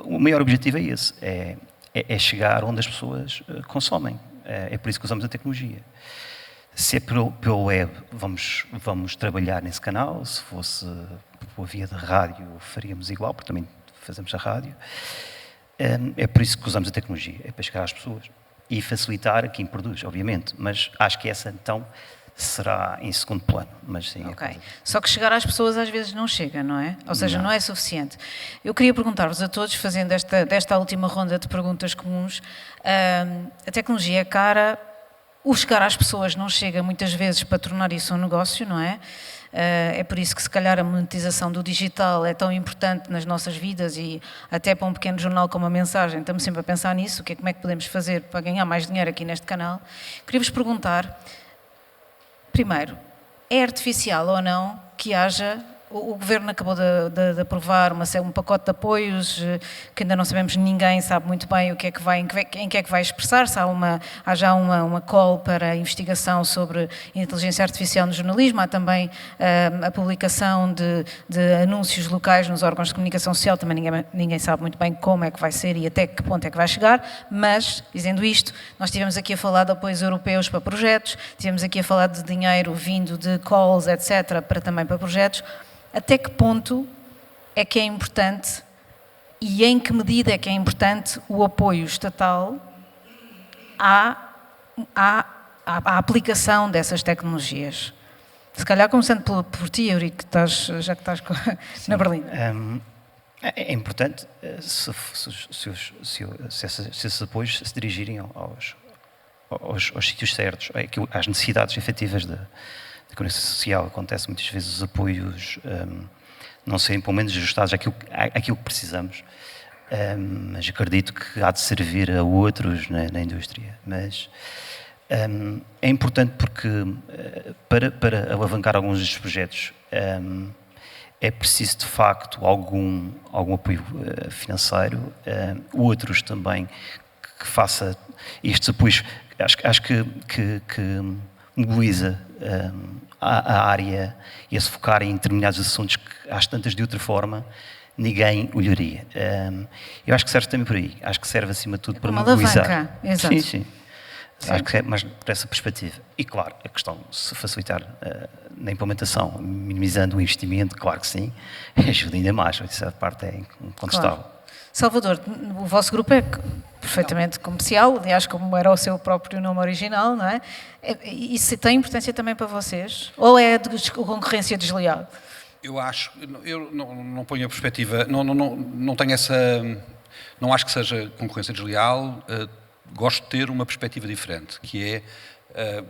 O maior objetivo é esse, é chegar onde as pessoas consomem. É por isso que usamos a tecnologia. Se é pelo web, vamos trabalhar nesse canal. Se fosse por via de rádio, faríamos igual, porque também fazemos a rádio. É por isso que usamos a tecnologia, é para chegar às pessoas e facilitar a quem produz, obviamente. Mas acho que essa, então, será em segundo plano. Mas sim, ok. Só que chegar às pessoas às vezes não chega, não é? Ou seja, não é suficiente. Eu queria perguntar-vos a todos, fazendo desta última ronda de perguntas comuns, a tecnologia é cara, o chegar às pessoas não chega muitas vezes para tornar isso um negócio, não é? É por isso que se calhar a monetização do digital é tão importante nas nossas vidas e até para um pequeno jornal como a Mensagem, estamos sempre a pensar nisso, como é que podemos fazer para ganhar mais dinheiro aqui neste canal. Queria-vos perguntar, primeiro, é artificial ou não que haja... O Governo acabou de aprovar um pacote de apoios que ainda não sabemos, ninguém sabe muito bem o que é que vai, em que é que vai expressar-se. Há já uma call para investigação sobre inteligência artificial no jornalismo, há também a publicação de anúncios locais nos órgãos de comunicação social, também ninguém sabe muito bem como é que vai ser e até que ponto é que vai chegar, mas, dizendo isto, nós estivemos aqui a falar de apoios europeus para projetos, estivemos aqui a falar de dinheiro vindo de calls, etc., também para projetos. Até que ponto é que é importante e em que medida é que é importante o apoio estatal à aplicação dessas tecnologias? Se calhar começando por ti, Eurico, já que estás na Berlim. É importante se esses apoios se dirigirem aos sítios certos, às necessidades efetivas da comunicação social. Acontece muitas vezes os apoios não serem pelo menos ajustados àquilo que precisamos, mas acredito que há de servir a outros na indústria. Mas é importante porque para alavancar alguns destes projetos é preciso de facto algum apoio financeiro, outros também que faça estes apoios. Acho que mobiliza a área e a se focar em determinados assuntos que, às tantas de outra forma, ninguém olharia. Eu acho que serve também por aí. Acho que serve, acima de tudo, para mobilizar. Alavanca, exato. Sim. Acho que é mais por essa perspectiva. E, claro, a questão de se facilitar na implementação, minimizando o investimento, claro que sim, ajuda ainda mais. Essa parte é incontestável. Claro. Salvador, o vosso grupo é perfeitamente comercial, aliás, como era o seu próprio nome original, não é? Isso tem importância também para vocês? Ou é de concorrência desleal? Eu não ponho a perspectiva, não tenho essa, não acho que seja concorrência desleal, gosto de ter uma perspectiva diferente, que é,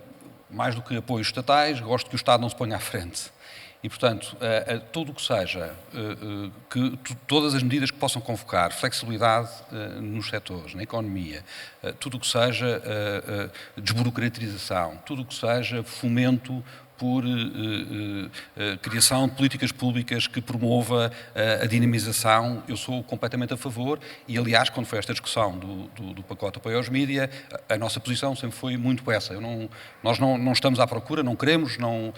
mais do que apoios estatais, gosto que o Estado não se ponha à frente. E, portanto, tudo o que seja, todas as medidas que possam convocar flexibilidade nos setores, na economia, tudo o que seja desburocratização, tudo o que seja fomento por criação de políticas públicas que promova a dinamização, eu sou completamente a favor e, aliás, quando foi esta discussão do pacote de apoio aos mídia, a nossa posição sempre foi muito essa. Nós não estamos à procura, não queremos, não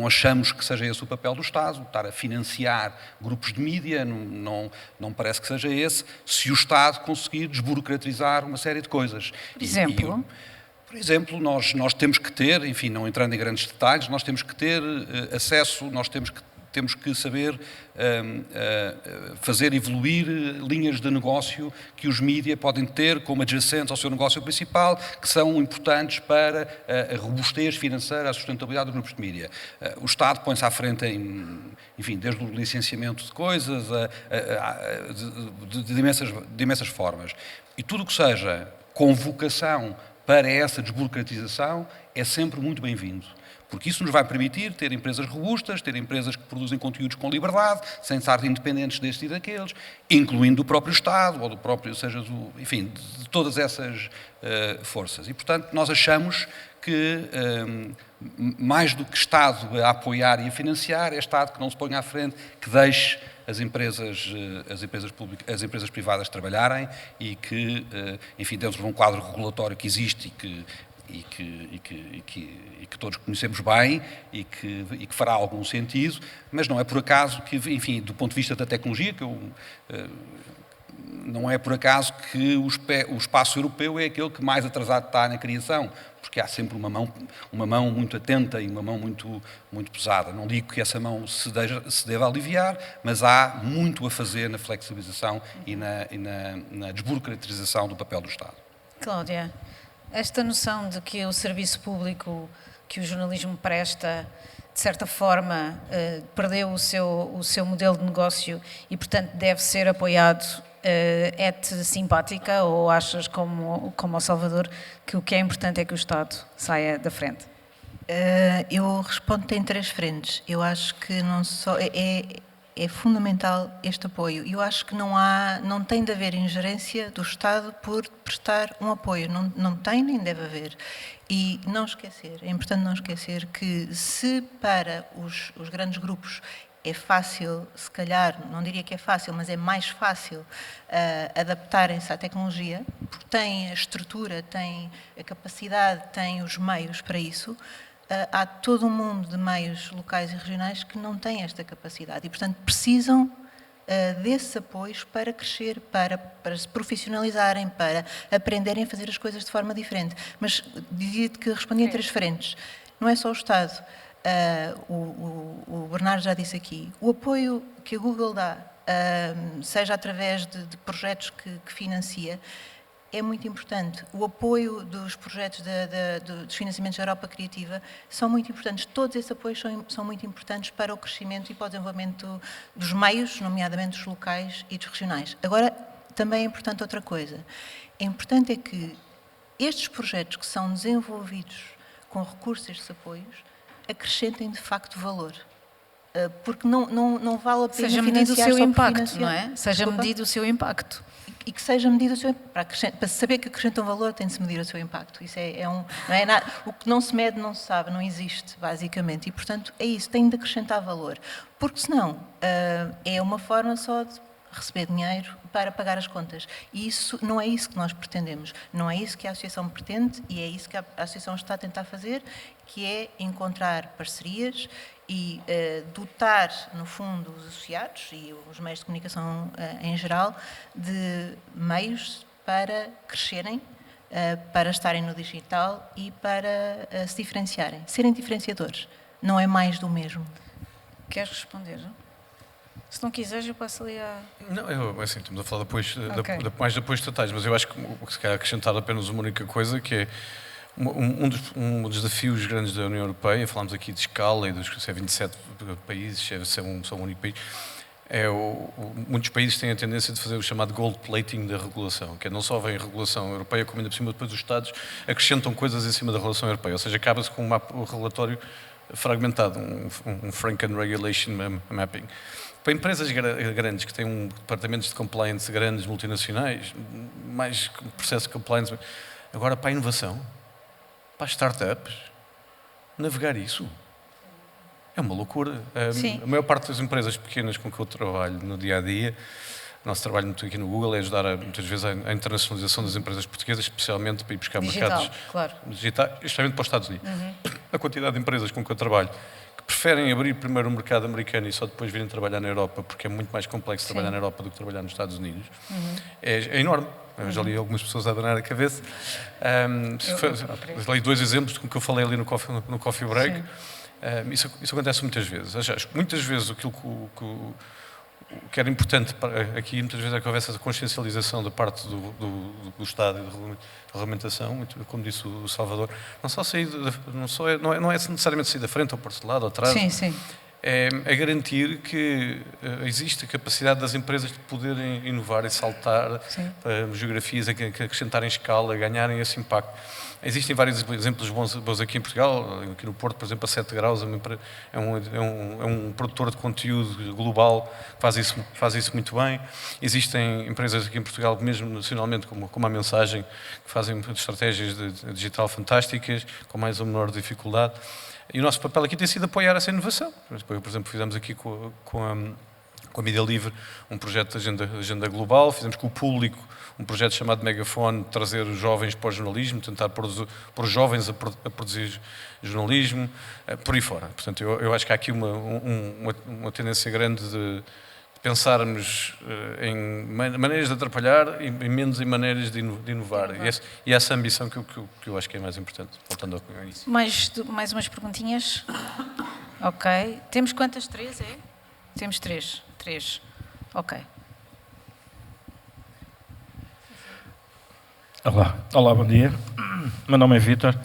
achamos que seja esse o papel do Estado, estar a financiar grupos de mídia, não parece que seja esse, se o Estado conseguir desburocratizar uma série de coisas. Por exemplo? Por exemplo, nós temos que ter, enfim, não entrando em grandes detalhes, nós temos que ter acesso, nós temos que temos que saber fazer evoluir linhas de negócio que os mídia podem ter como adjacentes ao seu negócio principal, que são importantes para a robustez financeira, a sustentabilidade dos grupos de mídia. O Estado põe-se à frente enfim, desde o licenciamento de coisas, de imensas formas. E tudo o que seja convocação para essa desburocratização é sempre muito bem-vindo. Porque isso nos vai permitir ter empresas robustas, ter empresas que produzem conteúdos com liberdade, sem estar independentes destes e daqueles, incluindo o próprio Estado, ou do próprio, enfim, de todas essas forças. E, portanto, nós achamos que, mais do que Estado a apoiar e a financiar, é Estado que não se ponha à frente, que deixe as empresas privadas trabalharem e que, enfim, dentro de um quadro regulatório que existe e que todos conhecemos bem e que fará algum sentido, mas não é por acaso que, enfim, do ponto de vista da tecnologia, não é por acaso que o espaço europeu é aquele que mais atrasado está na criação, porque há sempre uma mão muito atenta e uma mão muito, muito pesada. Não digo que essa mão se deva aliviar, mas há muito a fazer na flexibilização e na desburocratização do papel do Estado. Cláudia, esta noção de que o serviço público que o jornalismo presta, de certa forma, perdeu o seu modelo de negócio e, portanto, deve ser apoiado, é-te simpática ou achas, como ao Salvador, que o que é importante é que o Estado saia da frente? Eu respondo-te em 3 frentes. Eu acho que não só... É fundamental este apoio. Eu acho que não tem de haver ingerência do Estado por prestar um apoio. Não tem nem deve haver. E não esquecer, é importante não esquecer que se para os grandes grupos é fácil, se calhar, não diria que é fácil, mas é mais fácil adaptarem-se à tecnologia, porque têm a estrutura, têm a capacidade, têm os meios para isso. Há todo um mundo de meios locais e regionais que não têm esta capacidade e, portanto, precisam desses apoios para crescer, para se profissionalizarem, para aprenderem a fazer as coisas de forma diferente. Mas dizia-te que respondia em 3 frentes. Não é só o Estado. O Bernardo já disse aqui. O apoio que a Google dá, seja através de projetos que financia, é muito importante. O apoio dos projetos dos financiamentos da Europa Criativa são muito importantes. Todos esses apoios são muito importantes para o crescimento e para o desenvolvimento dos meios, nomeadamente dos locais e dos regionais. Agora, também é importante outra coisa. É importante é que estes projetos que são desenvolvidos com recursos a estes apoios acrescentem de facto valor. Porque não vale a pena seja medido o seu impacto, não é? Seja Desculpa? medido o seu impacto. E que seja medido o seu impacto. Para saber que acrescenta um valor, tem de se medir o seu impacto. Isso não é nada. O que não se mede não se sabe, não existe, basicamente. E, portanto, é isso, tem de acrescentar valor. Porque, senão, é uma forma só de receber dinheiro para pagar as contas. E isso não é isso que nós pretendemos. Não é isso que a Associação pretende e é isso que a Associação está a tentar fazer, que é encontrar parcerias e dotar, no fundo, os associados e os meios de comunicação em geral de meios para crescerem, para estarem no digital e para se diferenciarem. Serem diferenciadores. Não é mais do mesmo. Queres responder? Se não quiseres, eu passo ali a... Não, assim, estamos a falar depois, Okay. mais de apoios estatais, mas eu acho que se calhar acrescentar apenas uma única coisa, que é um dos desafios grandes da União Europeia, falámos aqui de escala e dos 27 países, é um único país, muitos países têm a tendência de fazer o chamado gold plating da regulação, que é não só vem a regulação europeia, como ainda por cima depois os Estados acrescentam coisas em cima da regulação europeia, ou seja, acaba-se com um relatório fragmentado, um Franken Regulation Mapping. Para empresas grandes que têm departamentos de compliance grandes, multinacionais, mais processo de compliance, agora para a inovação, para as startups, navegar isso é uma loucura. A maior parte das empresas pequenas com que eu trabalho no dia-a-dia, o nosso trabalho muito aqui no Google é ajudar muitas vezes a internacionalização das empresas portuguesas, especialmente para ir buscar mercados digitais, especialmente para os Estados Unidos. A quantidade de empresas com que eu trabalho que preferem abrir primeiro o mercado americano e só depois virem trabalhar na Europa, porque é muito mais complexo trabalhar na Europa do que trabalhar nos Estados Unidos, é enorme. Eu já li algumas pessoas a abanar a cabeça. Já li 2 exemplos com que eu falei ali no coffee break. Isso acontece muitas vezes. Acho que muitas vezes o que era importante aqui, muitas vezes, é que houvesse essa consciencialização da parte do Estado e da regulamentação, como disse o Salvador, não é necessariamente sair da frente ou por esse lado ou atrás. Sim. É garantir que existe a capacidade das empresas de poderem inovar e saltar para geografias, a acrescentarem escala, a ganharem esse impacto. Existem vários exemplos bons aqui em Portugal. Aqui no Porto, por exemplo, a 7 Graus é um produtor de conteúdo global que faz isso muito bem. Existem empresas aqui em Portugal, mesmo nacionalmente, como a Mensagem, que fazem estratégias de digital fantásticas, com mais ou menor dificuldade. E o nosso papel aqui tem sido apoiar essa inovação. Por exemplo, fizemos aqui com a Mídia Livre um projeto de agenda global, fizemos com o Público um projeto chamado Megafone, trazer os jovens para o jornalismo, tentar pôr os jovens a produzir jornalismo, por aí fora. Portanto, eu acho que há aqui uma tendência grande de pensarmos em maneiras de atrapalhar e menos em maneiras de inovar. E essa ambição que eu acho que é mais importante, voltando ao início. Mais umas perguntinhas? Ok. Temos quantas? 3, é? Temos 3. Ok. Olá, bom dia. Meu nome é Vítor.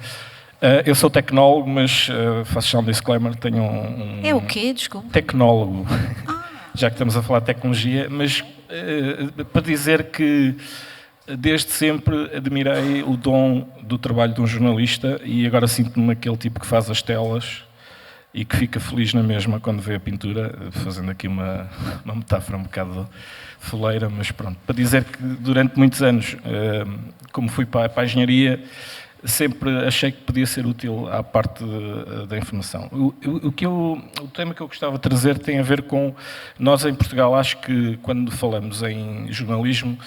Eu sou tecnólogo, mas faço já um disclaimer, tenho É o quê? Desculpa. Tecnólogo. Já que estamos a falar de tecnologia, mas para dizer que desde sempre admirei o dom do trabalho de um jornalista e agora sinto-me aquele tipo que faz as telas e que fica feliz na mesma quando vê a pintura, fazendo aqui uma metáfora um bocado foleira, mas pronto. Para dizer que durante muitos anos, como fui para a engenharia, sempre achei que podia ser útil à parte da informação. O tema que eu gostava de trazer tem a ver com nós em Portugal. Acho que quando falamos em jornalismo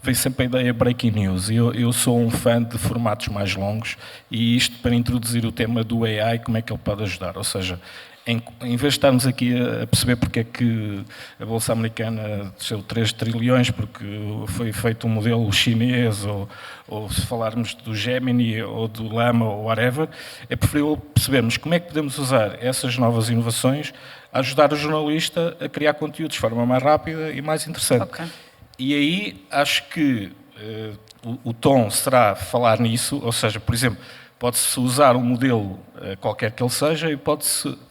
vem sempre a ideia breaking news. Eu sou um fã de formatos mais longos e isto para introduzir o tema do AI, como é que ele pode ajudar. Ou seja, em vez de estarmos aqui a perceber porque é que a Bolsa Americana desceu 3 trilhões, porque foi feito um modelo chinês, ou se falarmos do Gemini, ou do Llama, ou whatever, é preferível percebermos como é que podemos usar essas novas inovações a ajudar o jornalista a criar conteúdos de forma mais rápida e mais interessante. Okay. E aí acho que o tom será falar nisso, ou seja, por exemplo, pode-se usar um modelo qualquer que ele seja e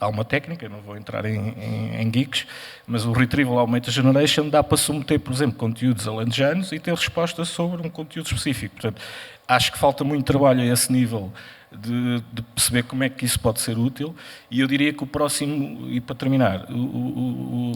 há uma técnica, não vou entrar em geeks, mas o Retrieval Augmented Generation dá para submeter, por exemplo, conteúdos alentejanos e ter resposta sobre um conteúdo específico. Portanto, acho que falta muito trabalho a esse nível de perceber como é que isso pode ser útil e eu diria que o próximo, e para terminar,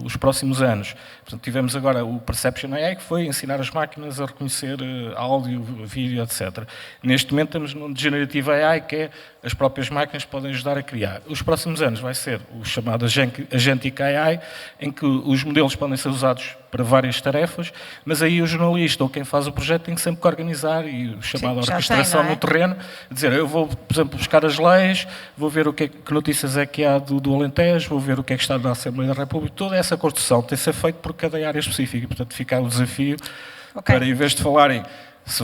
os próximos anos, portanto, tivemos agora o Perception AI, que foi ensinar as máquinas a reconhecer áudio, vídeo, etc. Neste momento estamos no Generative AI, que é as próprias máquinas podem ajudar a criar. Os próximos anos vai ser o chamado Agentic AI, em que os modelos podem ser usados para várias tarefas, mas aí o jornalista ou quem faz o projeto tem que sempre organizar e o chamado orquestração no terreno, dizer, eu vou, por exemplo, buscar as leis, vou ver que notícias é que há do Alentejo, vou ver o que é que está na Assembleia da República, toda essa construção tem de ser feita por cada área específica, portanto fica o desafio para, em vez de falarem se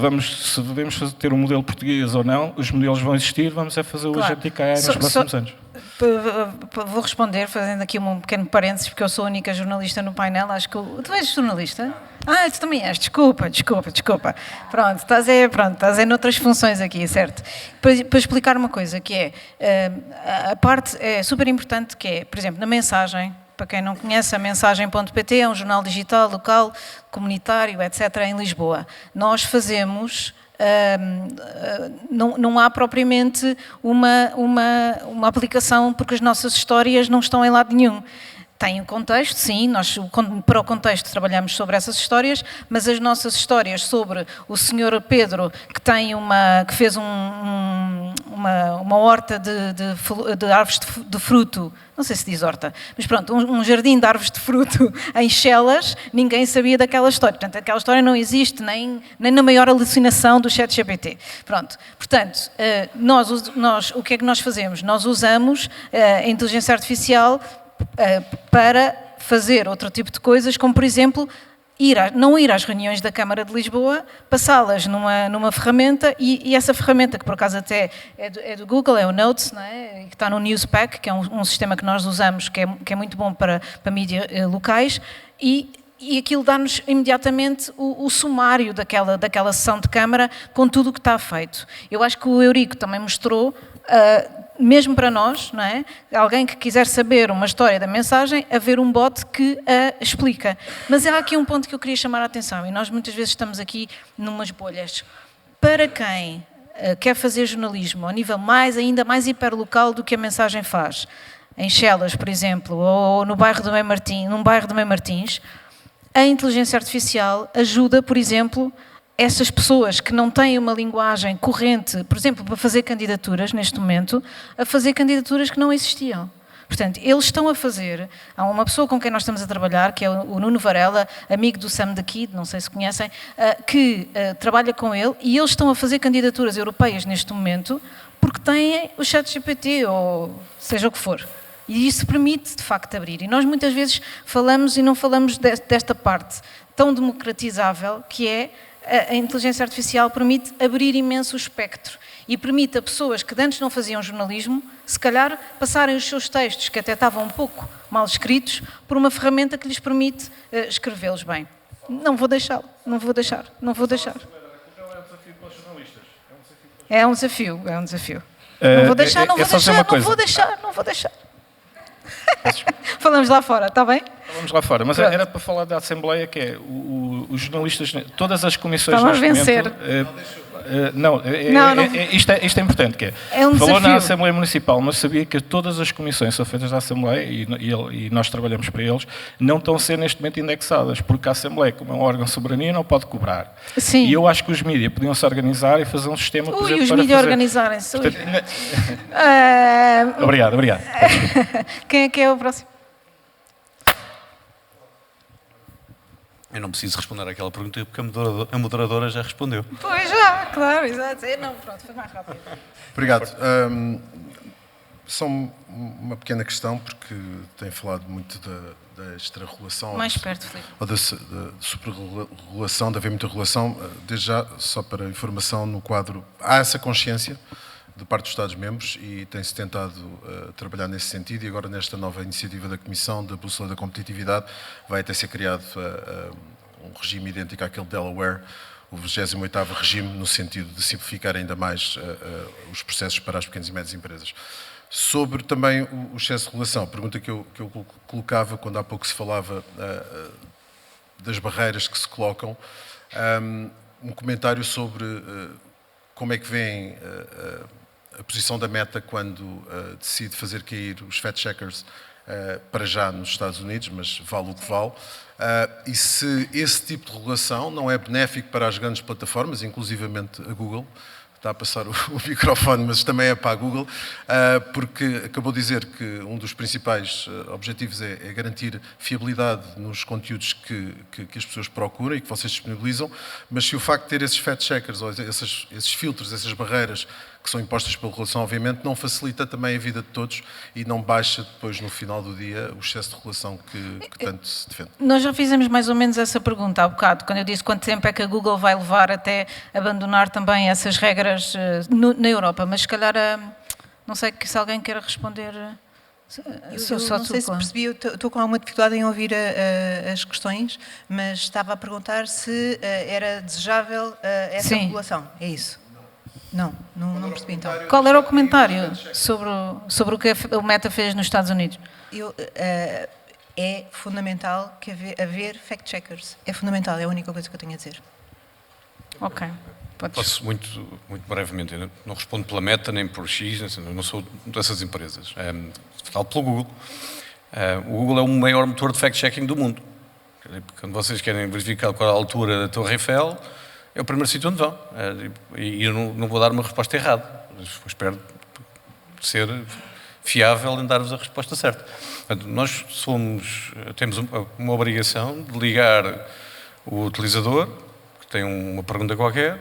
devemos ter um modelo português ou não, os modelos vão existir, vamos fazer o Agentic AI nos próximos anos. Vou responder fazendo aqui um pequeno parênteses, porque eu sou a única jornalista no painel. Acho que tu és jornalista? Ah, tu também és. Desculpa. Pronto, estás noutras funções aqui, certo? Para explicar uma coisa, que é, a parte é super importante, que é, por exemplo, na Mensagem, para quem não conhece, a Mensagem.pt é um jornal digital, local, comunitário, etc., em Lisboa. Nós fazemos... não há propriamente uma aplicação, porque as nossas histórias não estão em lado nenhum. Tem um contexto, sim, nós para o contexto trabalhamos sobre essas histórias, mas as nossas histórias sobre o Sr. Pedro, que fez uma horta de árvores de fruto, não sei se diz horta, mas pronto, um jardim de árvores de fruto em Chelas, ninguém sabia daquela história. Portanto, aquela história não existe nem na maior alucinação do ChatGPT. Pronto, portanto, nós, o que é que nós fazemos? Nós usamos a inteligência artificial para fazer outro tipo de coisas, como, por exemplo, não ir às reuniões da Câmara de Lisboa, passá-las numa ferramenta e essa ferramenta, que por acaso até é do Google, é o Notes, não é? Que está no Newspack, que é um sistema que nós usamos, que é muito bom para mídias locais, e aquilo dá-nos imediatamente o sumário daquela sessão de Câmara com tudo o que está feito. Eu acho que o Eurico também mostrou, mesmo para nós, não é? Alguém que quiser saber uma história da mensagem, haver um bot que a explica. Mas há aqui um ponto que eu queria chamar a atenção, e nós muitas vezes estamos aqui numas bolhas. Para quem quer fazer jornalismo a nível ainda mais hiperlocal do que a mensagem faz, em Chelas, por exemplo, ou num bairro do Meio Martins, a inteligência artificial ajuda, por exemplo, essas pessoas que não têm uma linguagem corrente, por exemplo, para fazer candidaturas, neste momento, a fazer candidaturas que não existiam. Portanto, eles estão a fazer, há uma pessoa com quem nós estamos a trabalhar, que é o Nuno Varela, amigo do Sam the Kid, não sei se conhecem, que trabalha com ele, e eles estão a fazer candidaturas europeias neste momento, porque têm o ChatGPT, ou seja o que for. E isso permite, de facto, abrir. E nós muitas vezes falamos e não falamos desta parte tão democratizável que é a inteligência artificial permite abrir imenso o espectro e permite a pessoas que antes não faziam jornalismo, se calhar, passarem os seus textos, que até estavam um pouco mal escritos, por uma ferramenta que lhes permite escrevê-los bem. Não vou deixar. É um desafio. Não vou deixar. Falamos lá fora, está bem? Falamos lá fora, mas era para falar da Assembleia, que é os jornalistas, todas as comissões... Vamos vencer. Isto é importante, que é um falou desafio. Na Assembleia Municipal, mas sabia que todas as comissões são feitas da Assembleia e nós trabalhamos para eles, não estão a ser neste momento indexadas, porque a Assembleia, como é um órgão de soberania, não pode cobrar. Sim. E eu acho que os mídias podiam se organizar e fazer um sistema... por exemplo, os mídias organizarem-se. Obrigado. Quem é que é o próximo? Eu não preciso responder àquela pergunta porque a moderadora já respondeu. Pois já, claro, exato. Não, pronto, foi mais rápido. Obrigado. Só uma pequena questão, porque tem falado muito da extra-regulação. Mais perto, Filipe. Ou da super-regulação, de haver muita regulação. Desde já, só para informação, no quadro, há essa consciência de parte dos Estados-membros e tem-se tentado trabalhar nesse sentido, e agora nesta nova iniciativa da Comissão da Bússola da Competitividade vai até ser criado um regime idêntico àquele de Delaware, o 28º regime, no sentido de simplificar ainda mais os processos para as pequenas e médias empresas. Sobre também o excesso de regulação, a pergunta que eu colocava quando há pouco se falava das barreiras que se colocam, um comentário sobre como é que vem a posição da Meta quando decide fazer cair os fact-checkers para já nos Estados Unidos, mas vale o que vale, e se esse tipo de regulação não é benéfico para as grandes plataformas, inclusivamente a Google. Está a passar o microfone, mas também é para a Google, porque acabou de dizer que um dos principais objetivos é garantir fiabilidade nos conteúdos que as pessoas procuram e que vocês disponibilizam, mas se o facto de ter esses fact-checkers, ou esses filtros, essas barreiras que são impostas pela regulação, obviamente, não facilita também a vida de todos e não baixa depois, no final do dia, o excesso de regulação que tanto se defende. Nós já fizemos mais ou menos essa pergunta há bocado, quando eu disse quanto tempo é que a Google vai levar até abandonar também essas regras na Europa, mas se calhar, não sei se alguém quer responder. Eu não sei se percebi, eu estou com alguma dificuldade em ouvir as questões, mas estava a perguntar se era desejável essa regulação, é isso? Não percebi então. Qual era o comentário sobre o que o Meta fez nos Estados Unidos? É fundamental que haver fact-checkers. É fundamental, é a única coisa que eu tenho a dizer. Ok. Posso muito brevemente, eu não respondo pela Meta, nem por X, eu não sou dessas empresas. Falo pelo Google. O Google é o maior motor de fact-checking do mundo. Quando vocês querem verificar qual é a altura da Torre Eiffel, é o primeiro sítio onde vão. E eu não vou dar uma resposta errada. Espero ser fiável em dar-vos a resposta certa. Portanto, nós temos uma obrigação de ligar o utilizador, que tem uma pergunta qualquer,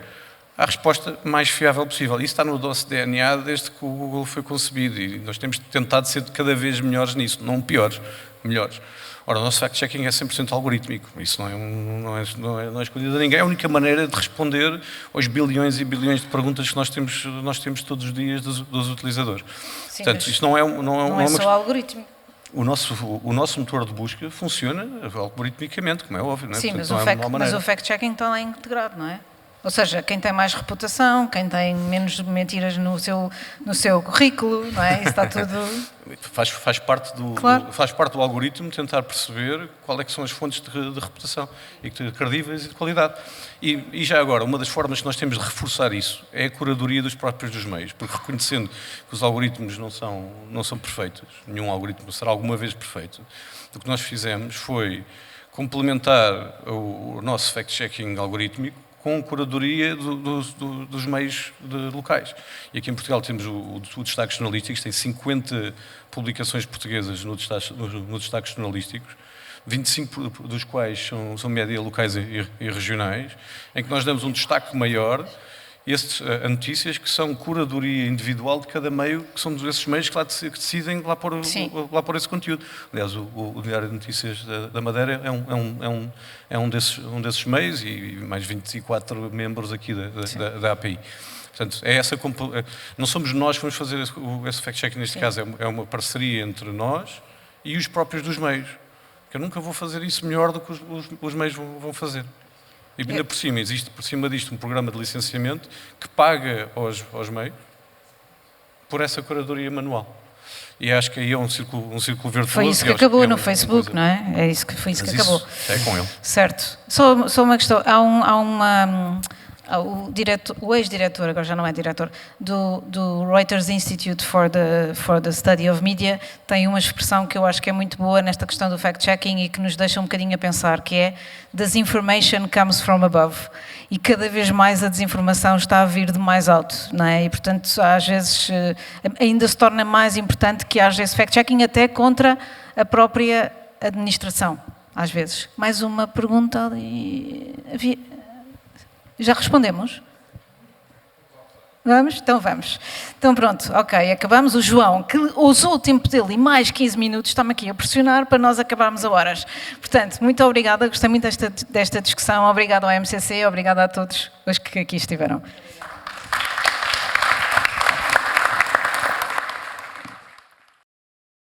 à resposta mais fiável possível. Isso está no nosso DNA desde que o Google foi concebido e nós temos tentado ser cada vez melhores nisso, não piores, melhores. Ora, o nosso fact-checking é 100% algorítmico, isso não é escondido a ninguém, é a única maneira de responder aos bilhões e bilhões de perguntas que nós temos todos os dias dos utilizadores. Sim, portanto, isto não é só algoritmo. O nosso motor de busca funciona algoritmicamente, como é óbvio, não é? Sim, portanto, mas o fact-checking está lá integrado, não é? Ou seja, quem tem mais reputação, quem tem menos mentiras no seu currículo, não é? Isso está tudo... Faz parte do algoritmo tentar perceber qual é que são as fontes de reputação, e credíveis e de qualidade. E já agora, uma das formas que nós temos de reforçar isso é a curadoria dos próprios dos meios, porque reconhecendo que os algoritmos não são perfeitos, nenhum algoritmo será alguma vez perfeito, o que nós fizemos foi complementar o nosso fact-checking algorítmico com curadoria dos meios locais. E aqui em Portugal temos o Destaques Jornalísticos, tem 50 publicações portuguesas no Destaques Jornalísticos, 25 dos quais são média locais e regionais, em que nós damos um destaque maior a notícias que são curadoria individual de cada meio, que são esses meios que decidem lá pôr esse conteúdo. Aliás, o Diário de Notícias da Madeira é um desses meios, e mais 24 membros aqui da API. Portanto, não somos nós que vamos fazer esse fact-check neste caso, é uma parceria entre nós e os próprios dos meios. Que eu nunca vou fazer isso melhor do que os meios vão fazer. E ainda por cima, existe por cima disto um programa de licenciamento que paga aos meios por essa curadoria manual. E acho que aí é um círculo virtuoso. Foi isso que acabou no Facebook, não é? Foi isso que acabou. É com ele. Certo. Só uma questão. O ex-diretor, agora já não é diretor, do Reuters Institute for the Study of Media tem uma expressão que eu acho que é muito boa nesta questão do fact-checking e que nos deixa um bocadinho a pensar, que é "Disinformation comes from above". E cada vez mais a desinformação está a vir de mais alto, não é? E, portanto, às vezes ainda se torna mais importante que haja esse fact-checking até contra a própria administração, às vezes. Mais uma pergunta ali... Já respondemos? Vamos? Então vamos. Então pronto, ok, acabamos. O João, que usou o tempo dele e mais 15 minutos, está-me aqui a pressionar para nós acabarmos a horas. Portanto, muito obrigada, gostei muito desta discussão. Obrigada ao MCC, obrigada a todos os que aqui estiveram.